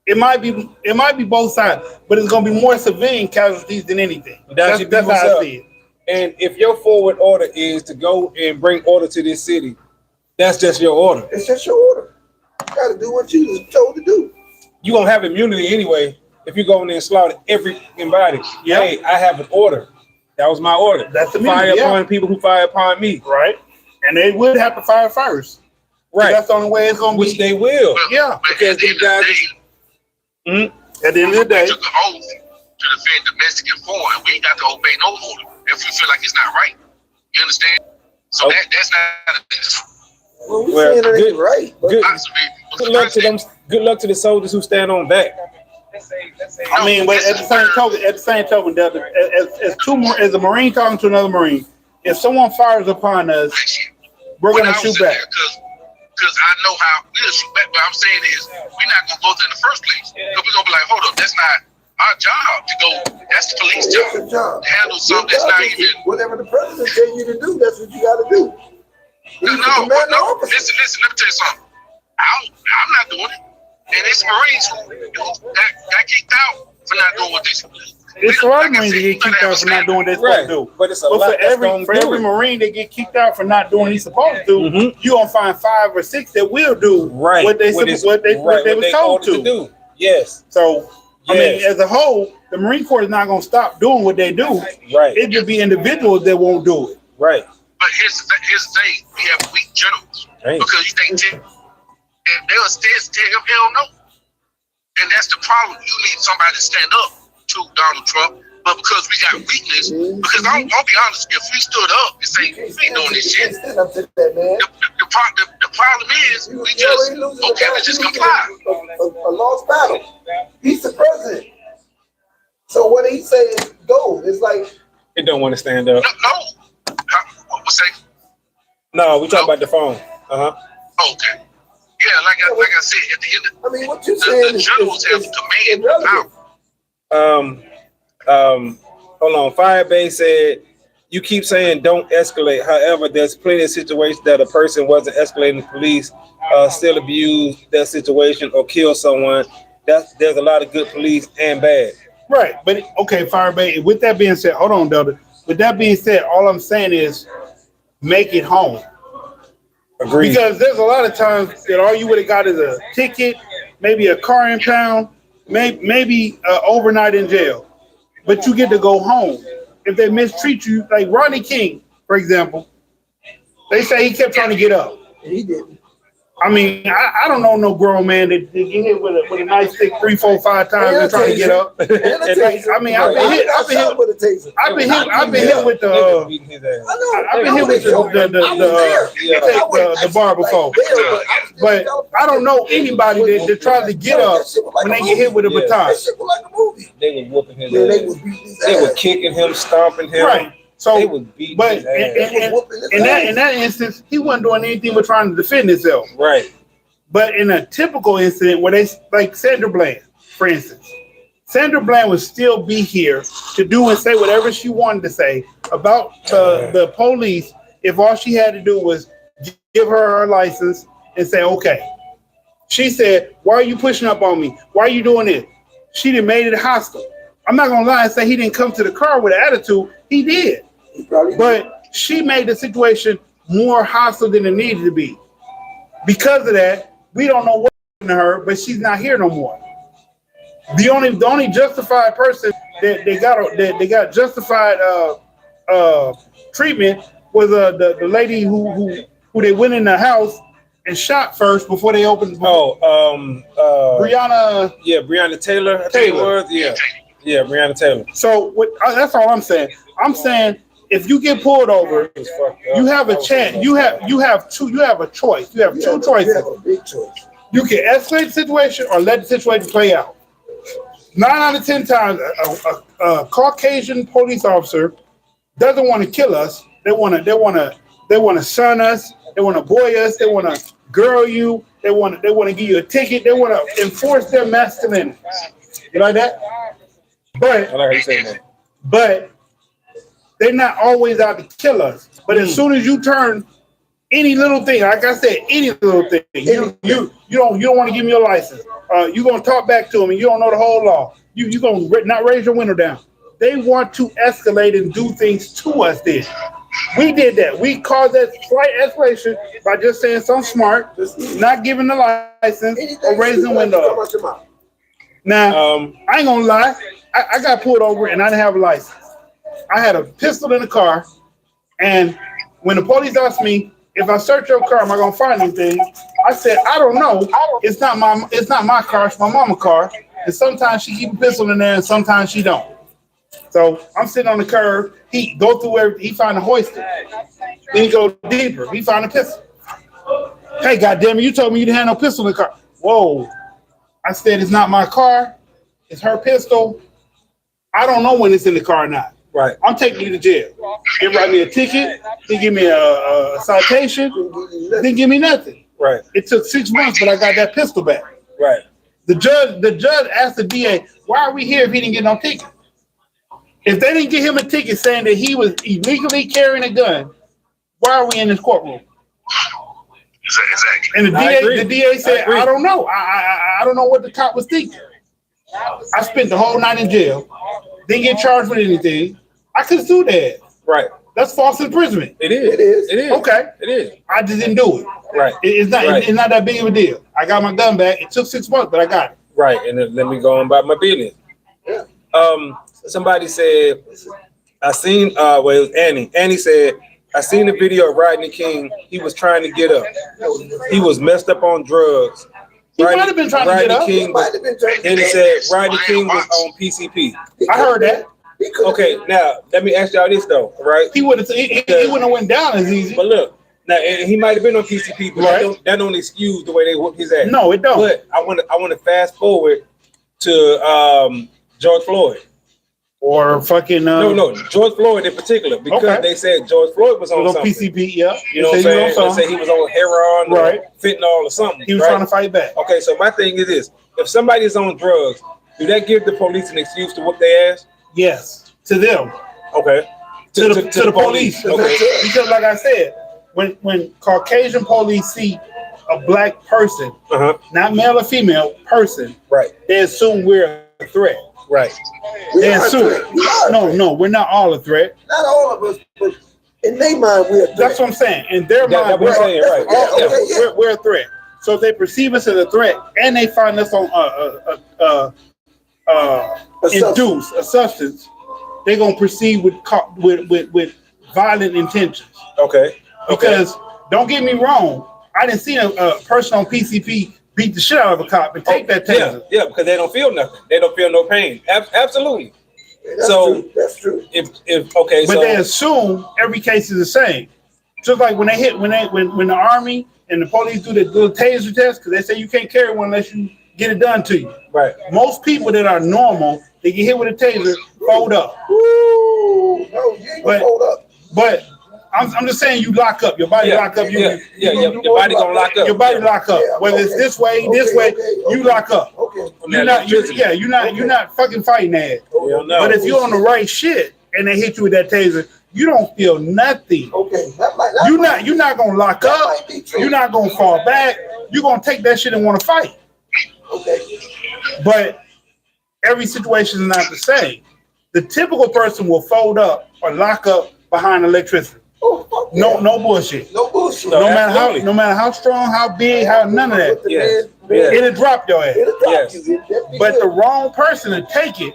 It might be both sides, but it's gonna be more civilian casualties than anything. That's how I see it. And if your forward order is to go and bring order to this city, that's just your order. It's just your order. You gotta do what you was told to do. You gonna have immunity anyway if you go in there and slaughter everybody. Yep. Hey, I have an order. That was my order. That's the fire immunity, upon people who fire upon me. Right. And they would have to fire first. Right. That's the only way it's gonna Which be. they will. Yeah. But at the end of the day, At the end of the day, we took an oath to defend domestic and foreign. We ain't got to obey no order if we feel like it's not right. You understand? So that's not. Well, we saying that ain't right. Good luck to them. Good luck to the soldiers who stand on that. I mean, but at the same token, Delta, as a Marine talking to another Marine, if someone fires upon us, we're gonna shoot back. Because I know how we'll shoot back. What I'm saying is, we're not gonna go there in the first place. Because we're gonna be like, hold up, that's not our job to go. That's the police job. To handle something that's not even. Whatever the president tell you to do, that's what you got to do. No. Listen. Let me tell you something. I'm not doing it. And it's Marines who got kicked out for not doing what they should do. It's a lot of Marines that get kicked out for not doing what they're supposed to do. But it's a lot for every Marine that get kicked out for not doing what he's supposed to do, you're gonna find 5 or 6 that will do what they was told to do. Yes. So I mean, as a whole, the Marine Corps is not gonna stop doing what they do. Right. It could be individuals that won't do it. Right. But here's the thing: we have weak generals because you think they'll tell him hell no, and that's the problem. You need somebody to stand up to Donald Trump, but because we got weakness, because I'll be honest, if we stood up and say we ain't doing this shit, the problem is we just we just comply. A lost battle. He's the president. So what he says go. It's like it don't want to stand up. No. What's that? No, we talking about the phone. Okay. Yeah, like I said, at the end of I mean, what you saying the generals have command power. Hold on. Firebase said you keep saying don't escalate. However, there's plenty of situations that a person wasn't escalating. The police still abuse that situation or kill someone. There's a lot of good police and bad. Right, but okay, Firebase. With that being said, hold on, Delta. With that being said, all I'm saying is make it home. Agreed. Because there's a lot of times that all you would have got is a ticket, maybe a car impound, maybe overnight in jail. But you get to go home. If they mistreat you, like Rodney King, for example, they say he kept trying to get up. he didn't. I mean, I don't know no grown man that get hit with a nice stick 3, 4, 5 times and trying to get up. I mean, I've been hit with the bar before. But I don't know anybody that tries to get up when they get hit with a baton. They were whooping his ass. They were kicking him, stomping him. Right. So, they was beating but his ass. in that instance, he wasn't doing anything but trying to defend himself. Right. But in a typical incident where they, like Sandra Bland, for instance, Sandra Bland would still be here to do and say whatever she wanted to say about the police if all she had to do was give her license and say, okay. She said, why are you pushing up on me? Why are you doing this? She done made it hostile. I'm not going to lie and say he didn't come to the car with an attitude. He did. But she made the situation more hostile than it needed to be. Because of that, we don't know what happened to her, but she's not here no more. The only justified person that they got justified treatment was the lady who they went in the house and shot first before they opened. Breonna. Yeah, Breonna Taylor. I think it was. Yeah, Breonna Taylor. So that's all I'm saying. I'm saying if you get pulled over, you have a chance. You have a choice. You have two choices. You have a big choice. You can escalate the situation or let the situation play out. 9 out of 10 times, a Caucasian police officer doesn't want to kill us. They want to son us. They want to boy us. They want to girl you. They want to give you a ticket. They want to enforce their masculinity. You like that? But I like how you say that. But they're not always out to kill us. But as soon as you turn any little thing, like I said, any little thing, you don't want to give me your license. You're gonna talk back to them, and you don't know the whole law. You gonna not raise your window down. They want to escalate and do things to us. Then we did that. We caused that slight escalation by just saying something smart, not giving the license or raising the window up. Now I ain't gonna lie. I got pulled over and I didn't have a license. I had a pistol in the car, and when the police asked me if I search your car, am I gonna find anything? I said I don't know. It's not my car. It's my mama's car, and sometimes she keep a pistol in there, and sometimes she don't. So I'm sitting on the curb. He go through everything. He find a hoisted. Then he go deeper. He find a pistol. Hey, goddamn it! You told me you didn't have no pistol in the car. Whoa! I said it's not my car. It's her pistol. I don't know when it's in the car or not. Right. I'm taking you to jail. They write me a ticket. They give me a citation. Didn't give me nothing. Right. It took 6 months, but I got that pistol back. Right. The judge asked the DA, why are we here if he didn't get no ticket? If they didn't give him a ticket saying that he was illegally carrying a gun, why are we in this courtroom? Exactly. And the DA said, I don't know. I don't know what the cop was thinking. I spent the whole night in jail. Didn't get charged with anything. I could sue that. Right. That's false imprisonment. It is. Okay. It is. I just didn't do it. Right. It's not that big of a deal. I got my gun back. It took 6 months, but I got it. Right. And then let me go on about my business. Yeah. Somebody said, I seen it was Annie. Annie said, I seen the video of Rodney King. He was trying to get up. He was messed up on drugs. He might have been trying to get up. And he said Rodney King was on PCP. I heard that. Okay, now let me ask y'all this though, right? He wouldn't have went down as easy. But look, now he might have been on PCP, but that don't excuse the way they whoop his ass. No, it don't. But I want to fast forward to George Floyd. Or fucking no, George Floyd in particular, because they said George Floyd was on something. PCP, yeah. You know what I'm saying? They say he was on heroin, right? Or fentanyl or something. He was trying to fight back. Okay, so my thing is this: if somebody's on drugs, do that give the police an excuse to whoop their ass? Yes, to them. Okay. To the police. Okay. Because like I said, when Caucasian police see a black person, not male or female person, right, they assume we're a threat. Right. They assume. No, we're not all a threat. Not all of us, but in their mind, we're a threat. That's what I'm saying. In their mind, we're a threat. So if they perceive us as a threat and they find us on a substance, they're gonna proceed with violent intentions. Okay. Because don't get me wrong, I didn't see a person on PCP beat the shit out of a cop and take that taser. Yeah, because they don't feel nothing. They don't feel no pain. Absolutely. That's true. But they assume every case is the same. Just like when the army and the police do the little taser test, because they say you can't carry one unless you get it done to you. Right. Most people that are normal, they get hit with a taser, fold up. Ooh, no, you ain't gonna fold up. But I'm just saying you lock up. Your body lock up. Your body gonna lock up. Your body lock up. Whether it's this way, you lock up. Okay. You're not fucking fighting that. But if you're on the right shit and they hit you with that taser, you don't feel nothing. Okay. You're not gonna lock up. You're not gonna fall back. You're gonna take that shit and want to fight. Okay. But every situation is not the same. The typical person will fold up or lock up behind electricity. Oh, No bullshit. No bullshit. No matter how strong, how big, how none of that. It'll drop your ass. But the wrong person to take it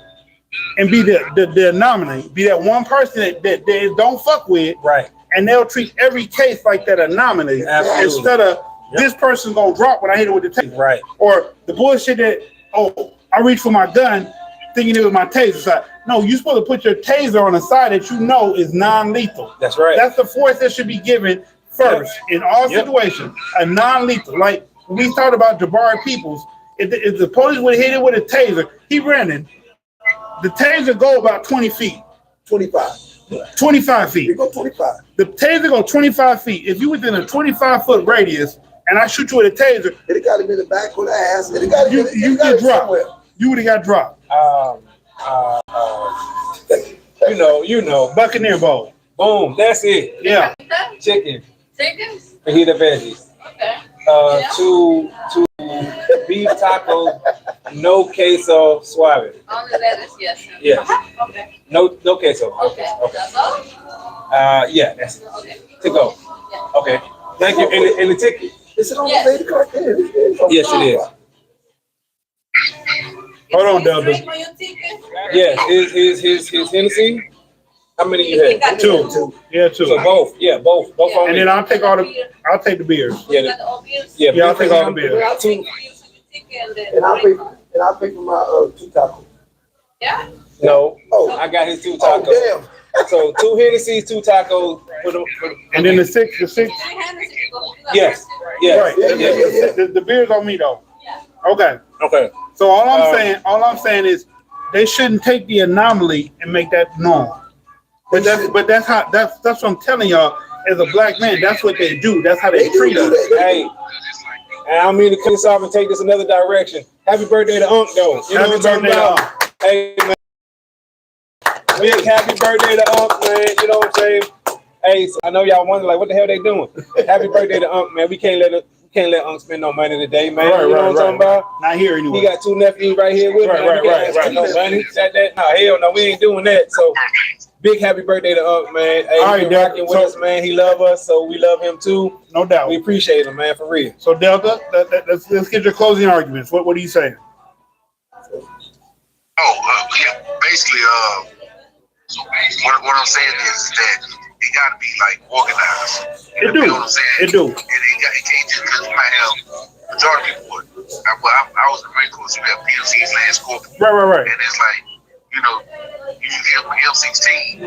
and be the anomaly, be that one person that they don't fuck with, right? And they'll treat every case like that anomaly instead of this person's gonna drop when I hit it with the taser. Right. Or the bullshit that, oh, I reached for my gun thinking it was my taser. It's like, no, you're supposed to put your taser on a side that you know is non-lethal. That's right. That's the force that should be given first in all situations, a non-lethal. Like when we talked about Jabari Peoples, if the police would hit it with a taser, he ran in. The taser go about 20 feet. 25 feet. You go 25. The taser go 25 feet. If you within a 25-foot radius and I shoot you with a taser, It got him in the back of the ass. It got him. you get dropped. You would have got dropped. You know. Buccaneer Bowl. Boom. That's it. Yeah. Chicken. Chickens? Fajita veggies. Okay. Two beef tacos, no queso suave. Only lettuce, yes. Yes. Okay. No queso. Okay. That's all? Yeah, that's it. Okay. To go. Yeah. Okay. Thank you. And the ticket. Is it on Yes. the lady card? Yes, it is. Hold on, Delta. Drink on your ticket? Yes. His Hennessy. How many you had? Two. Yeah, two. So both. Yeah, both on And me. then I'll take the beers. Yeah, Got the obvious? yeah. Yeah, I'll take all the beers. I'll Two. take you to the ticket and then And I'll drink. pay for my 2 tacos. Yeah? No. Oh. I got his 2 Oh, tacos. damn. So 2 Hennessy's, 2 tacos. And then the six. Three hands, you go. Yes. Yes. Right. Yeah. The beers on me though. Yeah. Okay. Okay. So all I'm saying is they shouldn't take the anomaly and make that normal. But that's what I'm telling y'all. As a black man, that's what they do. That's how they treat us. Hey, and I don't mean to cut this off and take this another direction. Happy birthday to Unc, though. You know Happy what I'm talking birthday to about? Hey, man. Big happy birthday to Unc, man. You know what I'm saying? Hey, so I know y'all wonder, like, what the hell they doing? Happy birthday to Unc, man. We can't let Unc spend no money today, man. Right, you know what I'm talking about? Not here anyway. He got 2 nephews right here with him. Right. No money. No, hell no, we ain't doing that. So, big happy birthday to Unc, man. Hey, All right, he been rocking with us, man. He love us, so we love him too. No doubt. We appreciate him, man, for real. So Delta, let's get your closing arguments. What are you saying? Basically, what I'm saying is that it got to be like organized. It do. You know what I'm saying? It do. It can't just because you might have majority of people would. I was in the Marine Corps, so we have PMCs, Land Scorpion, Right. and it's like, you know, you give them M16,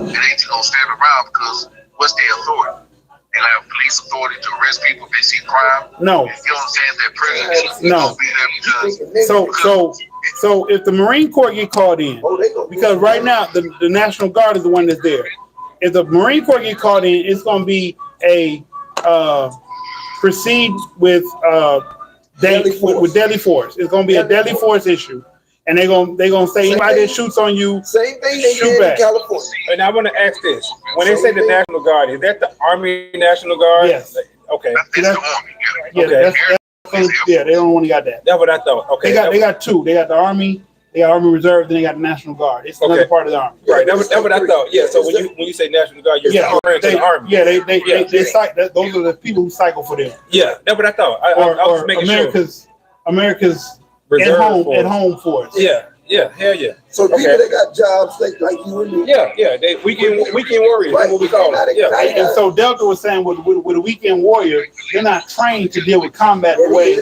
and they just gonna stand around because what's their authority? They don't have police authority to arrest people if they see crime. No. You know what I'm saying? Their prisoners No. gonna be there because So if the Marine Corps get called in, because right now the National Guard is the one that's there. If the Marine Corps get called in, it's going to be a proceed with deadly force. It's going to be a deadly force issue, and they're gonna say anybody that shoots on you, Same thing they shoot did back. in California. And I want to ask this: when they say the National Guard, is that the Army National Guard? Yes. Okay. that's the Army. Yeah, Okay. they don't want to got that. That's what I thought. Okay. They got two. They got the Army. They got Army Reserve. Then they got the National Guard. It's another Okay. part of the Army. Right. That's what I thought. Yeah. So when you say National Guard, you're referring to the Army. Yeah, they Yeah. those are the people who cycle for them. Yeah. That's what I thought. I was Or making America's Reserve at force. home force. Yeah. Yeah. Hell yeah. So Okay. people that got jobs like you and me. Yeah. Yeah. They weekend warriors. That's what we call it. Yeah. And so Delta was saying with a weekend warrior, they're not trained to deal with combat the way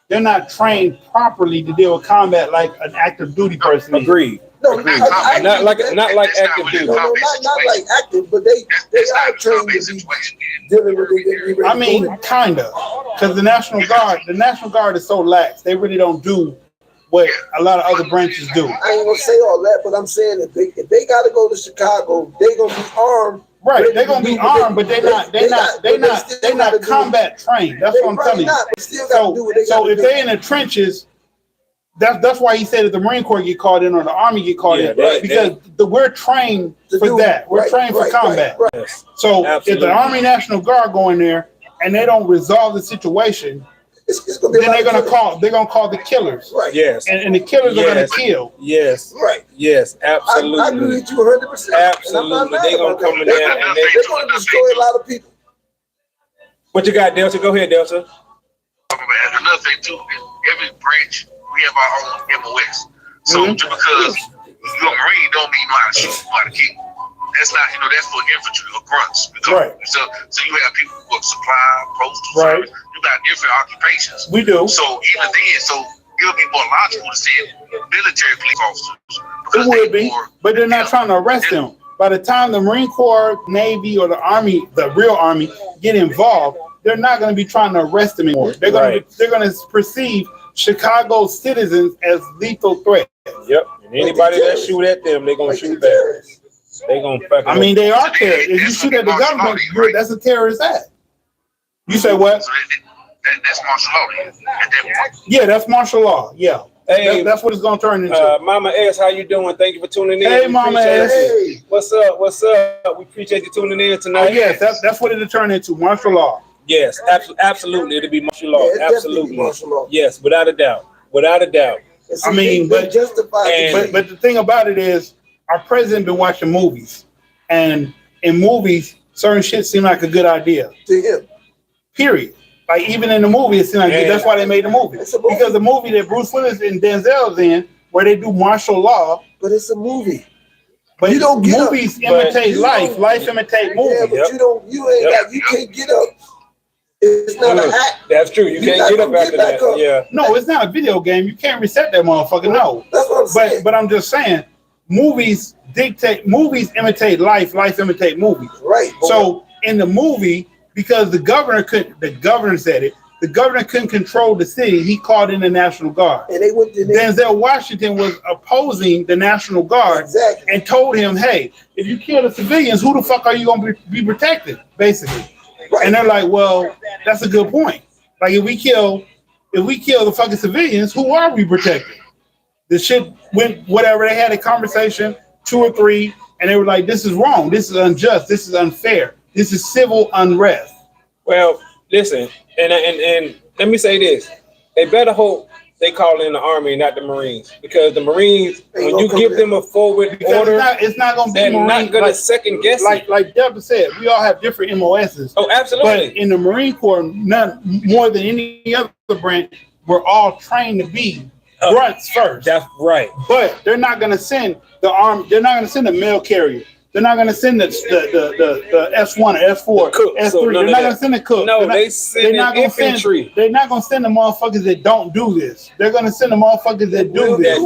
they're not trained properly to deal with combat like an active duty person is. Agreed. No, Not like active duty. No, not like active, but they are trained to be dealing with it. I mean, kinda, because the National Guard is so lax. They really don't do what a lot of other branches do. I ain't gonna say all that, but I'm saying if they gotta go to Chicago, they gonna be armed. Right, they're gonna be armed, but they're not combat trained. That's what I'm telling you. So if they're in the trenches, that's why he said if the Marine Corps get called in or the Army get called in, right, because we're trained for that. We're trained for combat. Yes. So Absolutely. if the Army National Guard go in there and they don't resolve the situation, it's gonna be then they're gonna call the killers. Right. Yes. And the killers are gonna kill. Yes. Right. Yes. I agree Absolutely. with you 100%. Absolutely. They gonna come in there and they're gonna destroy a lot of people. What you got, Delta? Go ahead, Delta. Another thing too, every branch we have our own MOS. So just because you're a Marine don't mean you know how to shoot, you know how to kill. That's not, that's for infantry or grunts. Right. So you have people who are supply, postal Right. service. You got different occupations. We do. So even then, it'll be more logical to say military police officers. It would be, but they're not trying to arrest them. By the time the Marine Corps, Navy, or the Army, the real Army, get involved, they're not going to be trying to arrest them anymore. They're going to perceive Chicago citizens as lethal threats. Yep. And anybody that shoot at them, they're gonna shoot back. They gonna fucking. I mean, they are terrorists. If you shoot at the government, that's a terrorist act. You say what? So that's martial law then, at that point. Yeah, that's martial law. Yeah. Hey, that's what it's gonna turn into. Mama S, how you doing? Thank you for tuning in. Hey, Mama S. Hey. What's up? What's up? We appreciate you tuning in tonight. Yes, that's what it'll turn into. Martial law. Yes, absolutely. It'll be martial law. Yeah, Absolutely. martial law. Yes, without a doubt. Without a doubt. I mean, but justify. But the thing about it is, our president been watching movies, and in movies, certain shit seem like a good idea. To him. Period. Like even in the movie, it seemed like that's why they made the movie. Because the movie that Bruce Willis and Denzel's in, where they do martial law. But it's a movie. But you don't get movies up, imitate life. Life imitate movies. Yeah, but you can't get up. It's not an act. That's true. You can't get up after that. Up. Yeah. No, it's not a video game. You can't reset that motherfucker. No. That's what I'm saying. But I'm just saying, movies imitate life. Life imitate movies. Right. So in the movie, because the governor said it. The governor couldn't control the city. He called in the National Guard. And Denzel Washington was opposing the National Guard and told him, "Hey, if you kill the civilians, who the fuck are you going to be protected?" Basically, and they're like, "Well, that's a good point. Like, if we kill the fucking civilians, who are we protecting?" The shit went whatever. They had a conversation, 2 or 3, and they were like, "This is wrong. This is unjust. This is unfair. This is civil unrest." Well, listen, and let me say this: they better hope they call in the Army, not the Marines, because the Marines, when you give them a forward order, it's not going to be. They're Marines, not going to second guess it. Like Deborah said, we all have different MOSs. Oh, absolutely. But in the Marine Corps, none more than any other branch, we're all trained to be grunts first. That's right. But they're not going to send the army. They're not going to send a mail carrier. They're not going to send the S1 or S4, S3. So they're not going to send the cook. No, they send infantry. They're not going to send the motherfuckers that don't do this. They're going to send the motherfuckers that do this.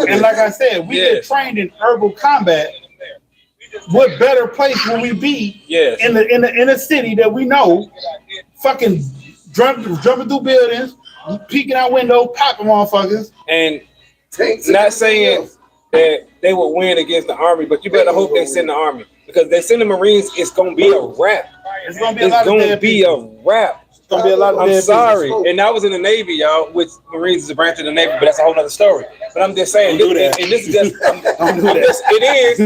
And like I said, we get trained in herbal combat. What better place will we be in a city that we know, fucking jumping through buildings, peeking out windows, popping motherfuckers, and not saying that they will win against the Army, but you better hope they send the Army, because they send the Marines. It's gonna be a wrap. It's gonna be a lot of wrap. It's gonna be a lot of. I'm sorry, and I was in the Navy, y'all. Which Marines is a branch of the Navy, but that's a whole other story. But I'm just saying, Don't do that. and this is just, it is.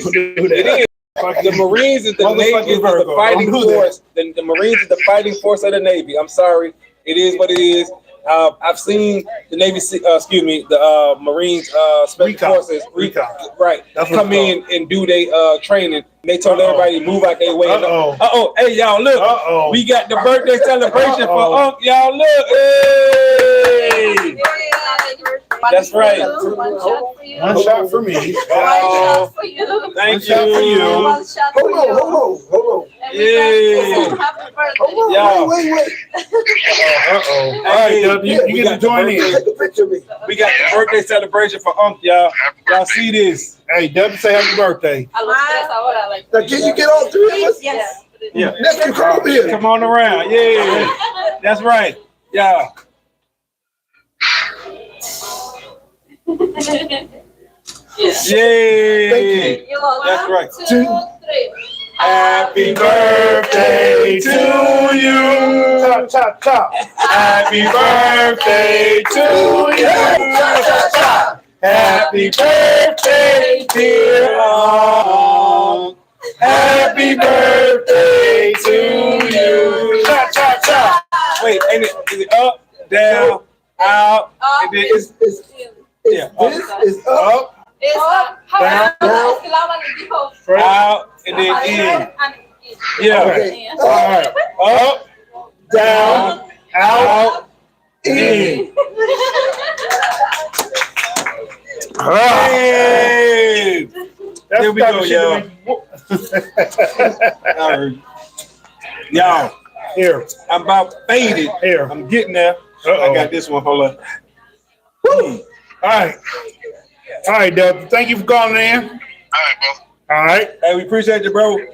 The Marines is the Navy, is the fighting force. The Marines is the fighting force of the Navy. I'm sorry, it is what it is. I've seen the Navy, the Marines Special Forces, right, come in and do their training. They told everybody to move out their way. Hey y'all, look, we got the birthday celebration for Unc. Y'all look, hey. That's right. One shot for me. Thank you. Hold on. Yeah. Wait. All right, you get to join in. Take a picture of me. We got the birthday celebration for Unc, y'all. Y'all see this? Hey, Debbie, say happy birthday. Now, can you get all 3 of us? Yes. Yeah. Nephew, come over here. Come on around. Yeah. That's right. Yeah. Yay. That's right. 2, 3. Happy birthday to you. Chop, chop, chop. Happy birthday to you. Chop, chop, chop. Happy birthday, dear Unc. Happy birthday to you. Chop, chop, chop. Wait, ain't it? Is it up, down, out? And then This is up. It's up, down, out, and then in. Yeah. Okay. All right. Up, down, out, in. Hey. That's Here we the type go, of shit that All right. Y'all, Here, I'm about faded. here. I'm getting there. Uh-oh. I got this one. Hold on. All right. All right, Delta. Thank you for calling in. All right, bro. All right. Hey, we appreciate you, bro. Yeah.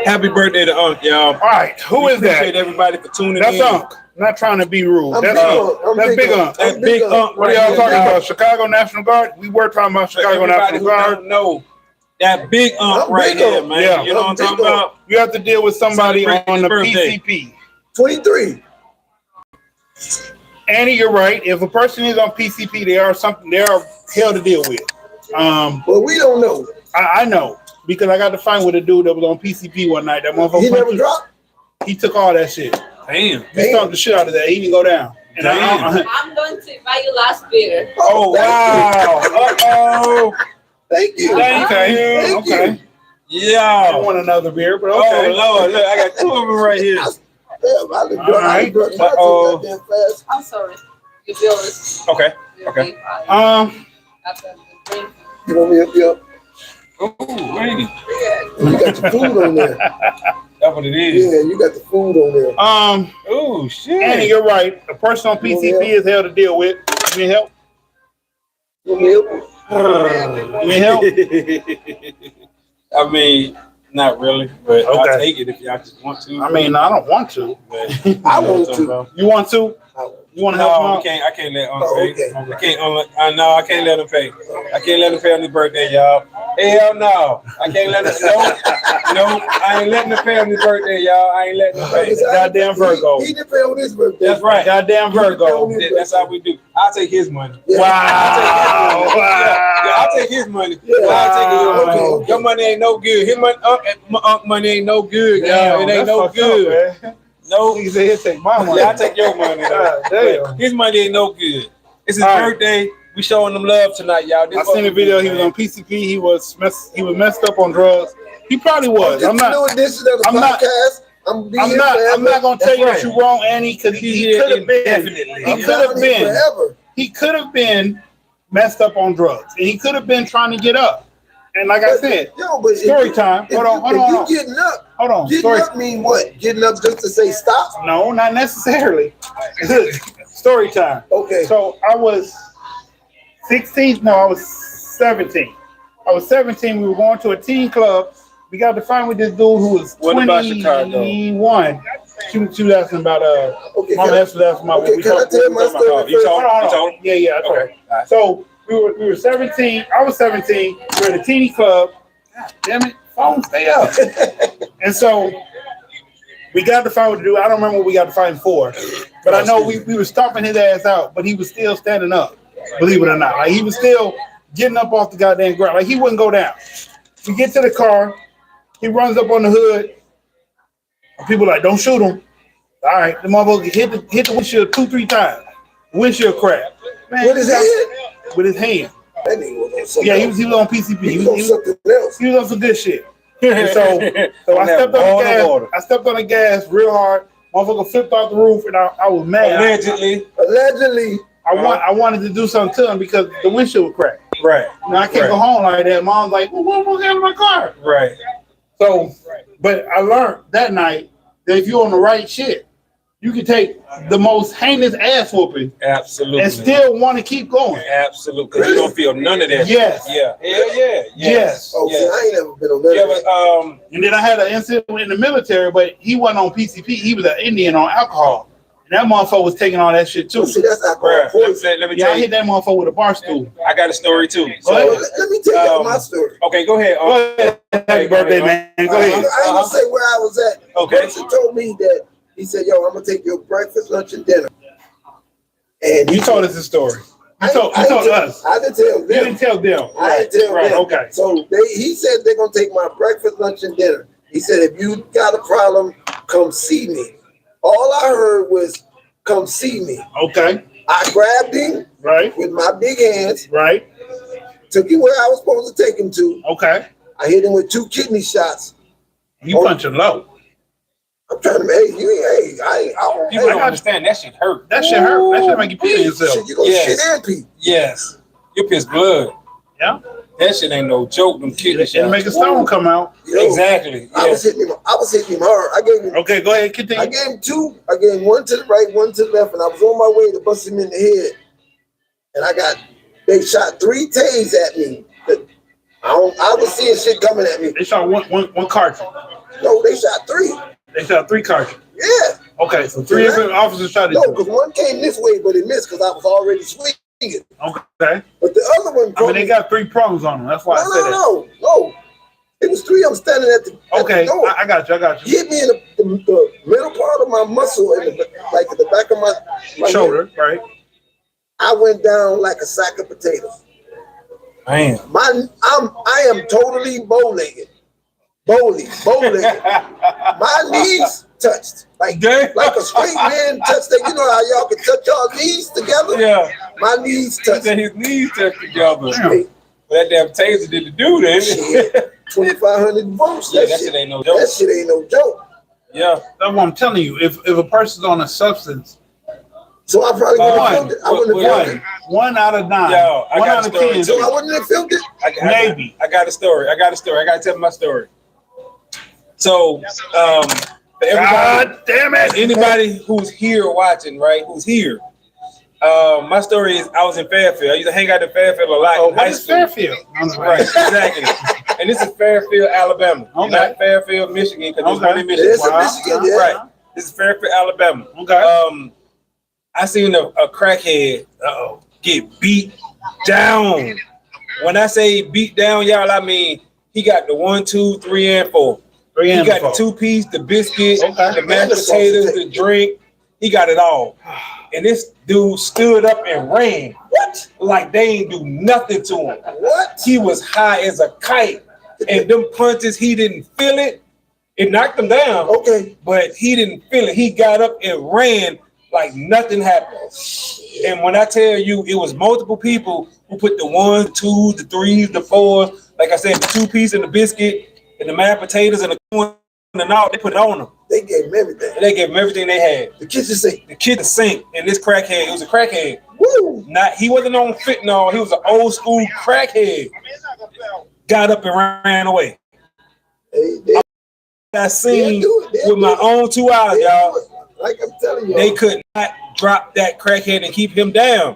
Happy birthday to Unc, y'all. All right. Who We is that? appreciate everybody for tuning That's in. Unc. I'm not trying to be rude. I'm That's big Unc. Unc. I'm That's big Big Unc. Unc. That I'm big big Unc What are right y'all here, talking y'all. about? Chicago National Guard? We were talking about For Chicago everybody National who Guard. don't know, that big Unc I'm right big here, Unc. man. Yeah. You know what I'm I'm big talking about? You have to deal with somebody Celebrating on his the birthday. PCP. 23. Annie, you're right. If a person is on PCP, they are hell to deal with. But we don't know. I know because I got to find with a dude that was on PCP one night. That motherfucker. He never dropped. He took all that shit. Damn. He stomped the shit out of that. He didn't go down. And Damn. I'm going to invite you last beer. Oh, wow. Uh-oh. Thank you. Thank Okay. you. Okay. I Yeah. want another beer, but Oh, okay. Lord. Look, I got two of them right here. Damn, I done All right. drunk Uh-oh. goddamn fast. I'm sorry. Your bill is Okay. will Okay. be fine. After the drink. You want me up here? Oh, lady. You got your food on there. That's what it is. Yeah, you got the food on there. Oh, shit. Annie, you're right. A person on PCP is hell to deal with. You need help? You want me up? You need help? I mean, not really, but Okay. I'll take it if y'all just want to. I mean, I don't want to. But, I want to. You want to? You want to help him No, out? I can't let Unc Oh, pay. okay. I can't let him pay. I can't let him pay on his birthday, y'all. Hell no. I can't let him. No, I ain't letting him pay on his birthday, y'all. I ain't letting him pay. Goddamn Virgo. He didn't pay on his birthday. That's right. Goddamn Virgo. That's how we do. I'll take his money. Yeah. Wow. Yeah, I'll take his money. Yeah. I'll take your money. Okay, okay. Your money ain't no good. His money, Unc money ain't no good, y'all. Damn, It ain't that's no fucked good. up, man. No. He said he'll take my money. Yeah, I take your money. God Though. damn. His money ain't no good. It's his All right. birthday. We showing them love tonight, y'all. This I seen a video. He was on PCP. He was messed up on drugs. He probably was. I'm New not. edition of the I'm not- podcast. I'm I'm not gonna tell you That's that you're wrong, Annie, because he could have been. Indefinitely. He could have been. forever. He could have been messed up on drugs, and he could have been trying to get up. And like I said, But story time. Hold on. If you getting up, Hold on. getting Story. up mean what? Getting up just to say stop? No, not necessarily. Story time. Okay. So I was 16. No, I was 17. I was 17. We were going to a teen club. We got to find with this dude who was What about Chicago? 21. She was asking about Okay, Mama can I- asked about what Okay, we can I talked tell my about. story You first? told Hold on. You told him? Yeah, I told Okay. her. So we were 17. I was 17. We were at a teeny club. God damn it, phone, stay up. And so we got to find what to do. I don't remember what we got to find for, but I know we were stomping his ass out, but he was still standing up. Believe it or not, like he was still getting up off the goddamn ground. Like he wouldn't go down. We get to the car. He runs up on the hood. People like, don't shoot him. All right, the motherfucker hit the windshield 2-3 times. Windshield cracked. Man, With his hand? with his hand. That nigga was on something Yeah, else. he was on PCP. He was on something else. He was on some good shit. And so I stepped on the gas. I stepped on the gas real hard. Motherfucker flipped off the roof, and I was mad. Allegedly. I wanted to do something to him because the windshield was cracked. Right. Now I can't go home like that. Mom's like, well, what was in my car? Right. So, but I learned that night that if you're on the right shit, you can take the most heinous ass whooping Absolutely. and still want to keep going. Absolutely. Because you don't feel none of that. Yes. Yeah. Hell yeah. Yes. Oh, Yes. see, I ain't never been on that. Yeah, but And then I had an incident in the military, but he wasn't on PCP. He was an Indian on alcohol. And that motherfucker was taking all that shit too. See, that's alcohol bruh, poison. let me Yeah, tell I you. hit that motherfucker with a bar stool. I got a story too. Go ahead. So, let me tell you my story. Okay, go ahead. Go ahead. Happy birthday, man. Go I ahead. ain't gonna say where I was at. Okay. The person told me that he said, "Yo, I'm gonna take your breakfast, lunch, and dinner." And You told us the story. You told us. I didn't tell You them. didn't tell them. I didn't tell Right, them. okay. So he said they're gonna take my breakfast, lunch, and dinner. He said, "If you got a problem, come see me." All I heard was, "Come see me." Okay. I grabbed him Right. with my big hands, Right. took him where I was supposed to take him to. Okay. I hit him with 2 kidney shots. You punching low. I'm trying to, hey, You gotta understand that shit hurt. That shit hurt. That shit make you pee Shit, yourself. you gonna Yes. shit and pee. Yes. You piss blood. Yeah. That shit ain't no joke. Them kidney It'll shots. make a stone come out. Exactly. I was hitting him hard. I gave him. Okay, go ahead, continue. I gave him two. I gave him one to the right, one to the left, and I was on my way to bust him in the head. And they shot 3 Ks at me. I was seeing shit coming at me. They shot one cartridge. No, they shot 3. They shot 3 cartridges. Yeah. Okay, so 3 different officers shot at you. No, because one came this way, but it missed because I was already swinging. Okay. But the other one. I mean, they got 3 prongs on them. That's why I said that. No. It was 3 of them standing at the door. I got you. He hit me in the middle part of my muscle, in the back of my shoulder, head. right? I went down like a sack of potatoes. Man. I am totally bow-legged. Bow-legged. My knees touched. Like a straight man touched. You know how y'all can touch y'all knees together? Yeah. My knees touched. He said his knees touched together. Damn. That damn taser did the do then. Shit. 2,500 volts. Yeah, that shit ain't no joke. That shit ain't no joke. Yeah. That's what I'm telling you. If a person's on a substance, so I probably wouldn't have filmed it. I wouldn't have filmed it. 1 out of 9. Yo, I 1 got out a of story 10. So I wouldn't have filmed it? Maybe. I got a story. I got to tell my story. So, for everybody, God damn it! anybody who's here watching, right? Who's here? My story is I was in Fairfield. I used to hang out in Fairfield a lot in high What is school. Fairfield? Right, exactly. And this is Fairfield, Alabama. Okay. Not Fairfield, Michigan, because there's one in Michigan. It's in Michigan, yeah. Right. This is Fairfield, Alabama. Okay. I seen a crackhead get beat down. When I say beat down, y'all, I mean he got the 1, 2, 3, and 4. He got the 2-piece, the biscuit, the mashed potatoes, the drink. He got it all. And this dude stood up and ran. What? Like they ain't do nothing to him. What? He was high as a kite. And them punches, he didn't feel it. It knocked him down. Okay. But he didn't feel it. He got up and ran like nothing happened. And when I tell you, it was multiple people who put the 1, 2, the 3s, the 4s, like I said, the 2-piece and the biscuit and the mashed potatoes and the corn and all, they put it on them. They gave him everything. And they gave him everything they had. The kitchen sink. The kitchen sink. And this crackhead, it was a crackhead. Woo! He wasn't on fentanyl. He was an old school crackhead. Got up and ran away. I seen with my own 2 eyes, y'all. Like I'm telling you, They could not drop that crackhead and keep him down.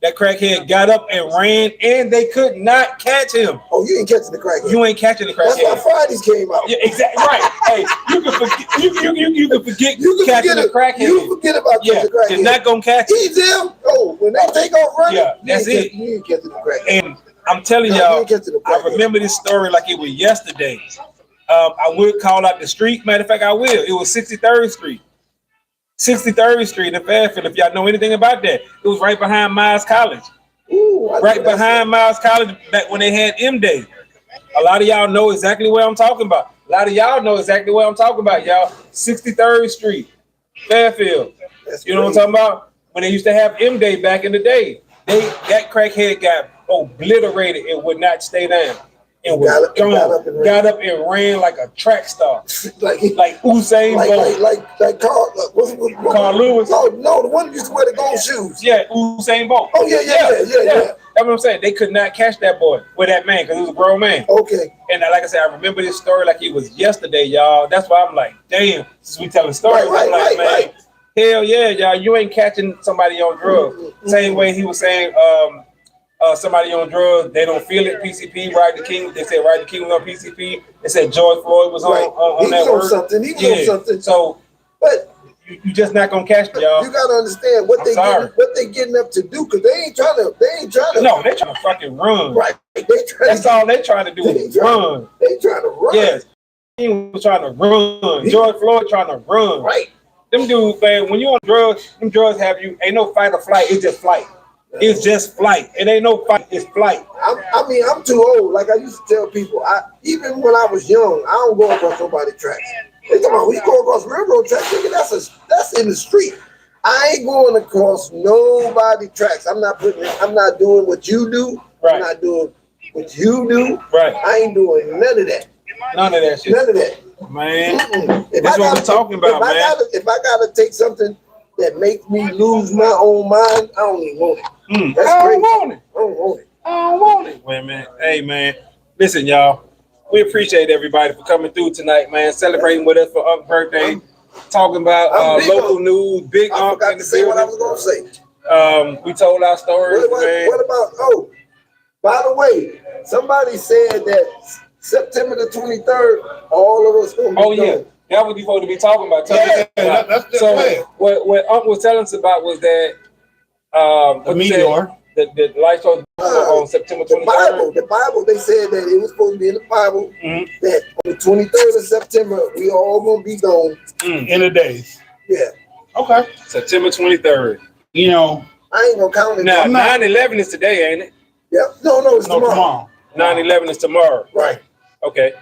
That crackhead got up and ran, and they could not catch him. Oh, you ain't catching the crackhead. You ain't catching the crackhead. That's why Fridays came out. Yeah, exactly right. Hey, you can forget catching the crackhead. You forget about catching the crackhead. They're not gonna catch him. He's them. Oh, when they take off running, Yeah, that's it. You ain't catching the crackhead. And I'm telling No, you y'all, ain't catching the I crackhead. remember this story like it was yesterday. I would call out the street. Matter of fact, I will. It was 63rd Street. 63rd Street in Fairfield, if y'all know anything about that. It was right behind Miles College. Ooh, Right behind Miles College, back when they had M-Day. A lot of y'all know exactly what I'm talking about. A lot of y'all know exactly what I'm talking about, y'all. 63rd Street, Fairfield. You know what I'm talking about? When they used to have M-Day back in the day. That crackhead got obliterated and would not stay down. And was got up and ran like a track star. like Usain Bolt. Like Carl, Carl Lewis. No, the one who used to wear the gold shoes. Yeah, Usain Bolt. Oh, yeah. That's what I'm saying. They could not catch that boy with that man because he was a grown man. Okay. And like I said, I remember this story like it was yesterday, y'all. That's why I'm like, damn, since we telling stories, Right. Hell yeah, y'all. You ain't catching somebody on drugs. Same way he was saying, somebody on drugs, they don't feel it. PCP, Ride the King. They said Ride the King was on PCP. They said George Floyd was on that word. He was on something. So, but you just not gonna catch it, y'all. You gotta understand what they getting up to do, because they ain't trying to. No, they trying to fucking run. Right. That's all they trying to do is run. They trying to run. Yes. He was trying to run. George Floyd trying to run. Right. Them dudes, man, when you on drugs, them drugs have you, ain't no fight or flight, it's just flight. It's just flight. It ain't no fight, it's flight. I'm too old. Like I used to tell people, even when I was young, I don't go across nobody's tracks. They talking about, we go across railroad tracks, nigga, that's in the street. I ain't going across nobody's tracks. I'm not doing what you do. Right. I'm not doing what you do. Right. I ain't doing none of that. None of that shit. None of that. Man, that's what we're talking about, man. If I gotta take something that makes me lose my own mind, I don't even want it. I don't want it. I don't want it. I man. Hey, man. Listen, y'all. We appreciate everybody for coming through tonight, man. Celebrating with us for Unc's birthday. Talking about local news. Big Unc. I forgot to say what I was going to say. We told our stories, man. What about, by the way, somebody said that September the 23rd, all of us going to be gone. That was supposed to be talking about. That's the plan. What Unc was telling us about was that the meteor. The light show on September 23rd. The Bible, they said that it was supposed to be in the Bible that on the 23rd of September, we all going to be gone. In the days. Yeah. Okay. September 23rd. You know. I ain't going to count it. Now, 9/11 is today, ain't it? Yep. No, it's tomorrow. 9/11 is tomorrow. Right. Okay.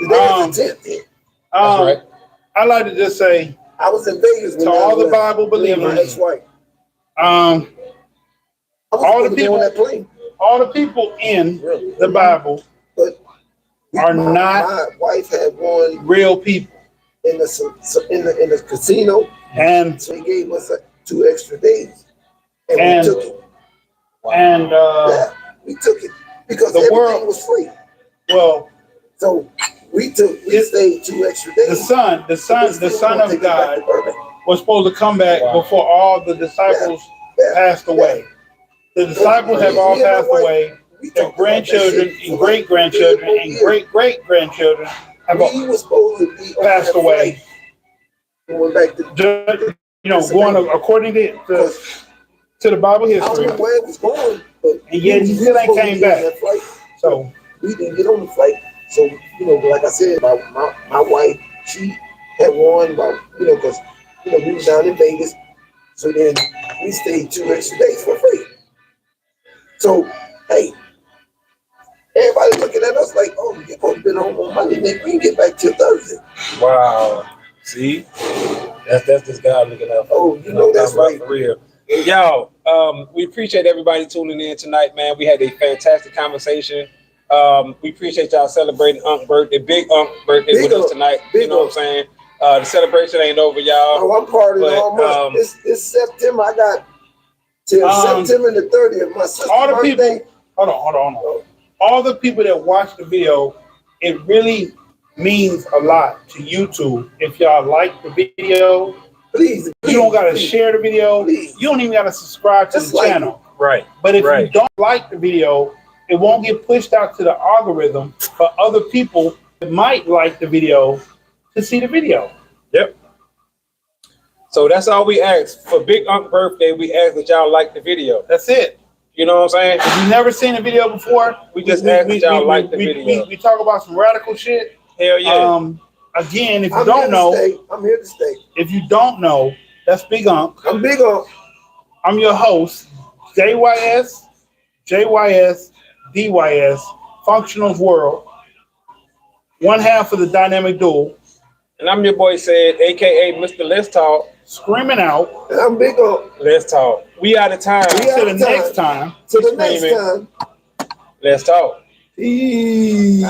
Today is the 10th. That's right. I like to just say I was in Vegas to all the Bible believers. All the people in the Bible are not. My wife had one real people in the casino, and so he gave us 2 extra days, and we took it. And we took it because the everything world was free. Well, so we stayed 2 extra days. The son of God was supposed to come back before all the disciples passed away. The disciples have all passed away. Their grandchildren and great-grandchildren and great-great-grandchildren have all passed away. Going back to, going according to the Bible history. I don't know where it was going, but and yet he still ain't came back. So we didn't get on the flight. So like I said, my wife, she had one because we was down in Vegas. So then we stayed 2 extra days for free. So, hey, everybody looking at us like, oh, you're supposed to be home on Monday, then we can get back till Thursday. Wow. See? That's this guy looking out. That's right. For real. Y'all, we appreciate everybody tuning in tonight, man. We had a fantastic conversation. We appreciate y'all celebrating Unc's birthday, big Unc's birthday with us tonight. You know what I'm saying? The celebration ain't over, y'all. Oh, I'm partying all month. It's September. I got till September the 30th. My sister's birthday. Hold on. All the people that watch the video, it really means a lot to YouTube. If y'all like the video, please, you don't gotta share the video. Please. You don't even gotta subscribe to the channel. Right. But if you don't like the video, it won't get pushed out to the algorithm for other people that might like the video to see the video. Yep. So that's all we ask. For Big Unc's birthday, we ask that y'all like the video. That's it. You know what I'm saying? If you've never seen a video before, we just ask that y'all like the video. We talk about some radical shit. Hell yeah. Again, if you don't know, I'm here to stay. If you don't know, that's Big Unc. I'm Big Unc. I'm your host, JYS, DYS, Functional's World, one half of the Dynamic Duel. And I'm your boy Said, aka Mr. Let's Talk. Screaming out. And I'm Big Unc. Let's talk. We out of time. To the next time. Let's talk. Peace.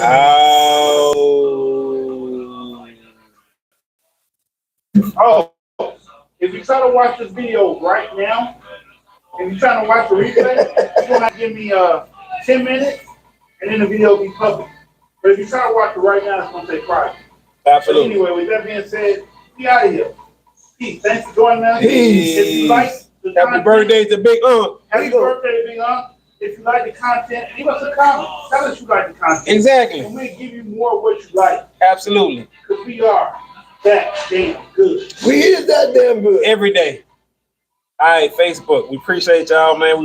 Oh, if you try to watch this video right now, if you're trying to watch the replay, you're gonna give me 10 minutes, and then the video will be public. But if you try to watch it right now, it's gonna take private. Absolutely. So anyway, with that being said, we out of here. Peace. Thanks for joining us. Peace. If you like the Happy birthday to Big Unc. Happy birthday, Big Unc. If you like the content, leave us a comment. Tell us you like the content. Exactly. And we'll give you more of what you like. Absolutely. Because we are that damn good. We is that damn good. Every day. All right, Facebook. We appreciate y'all, man.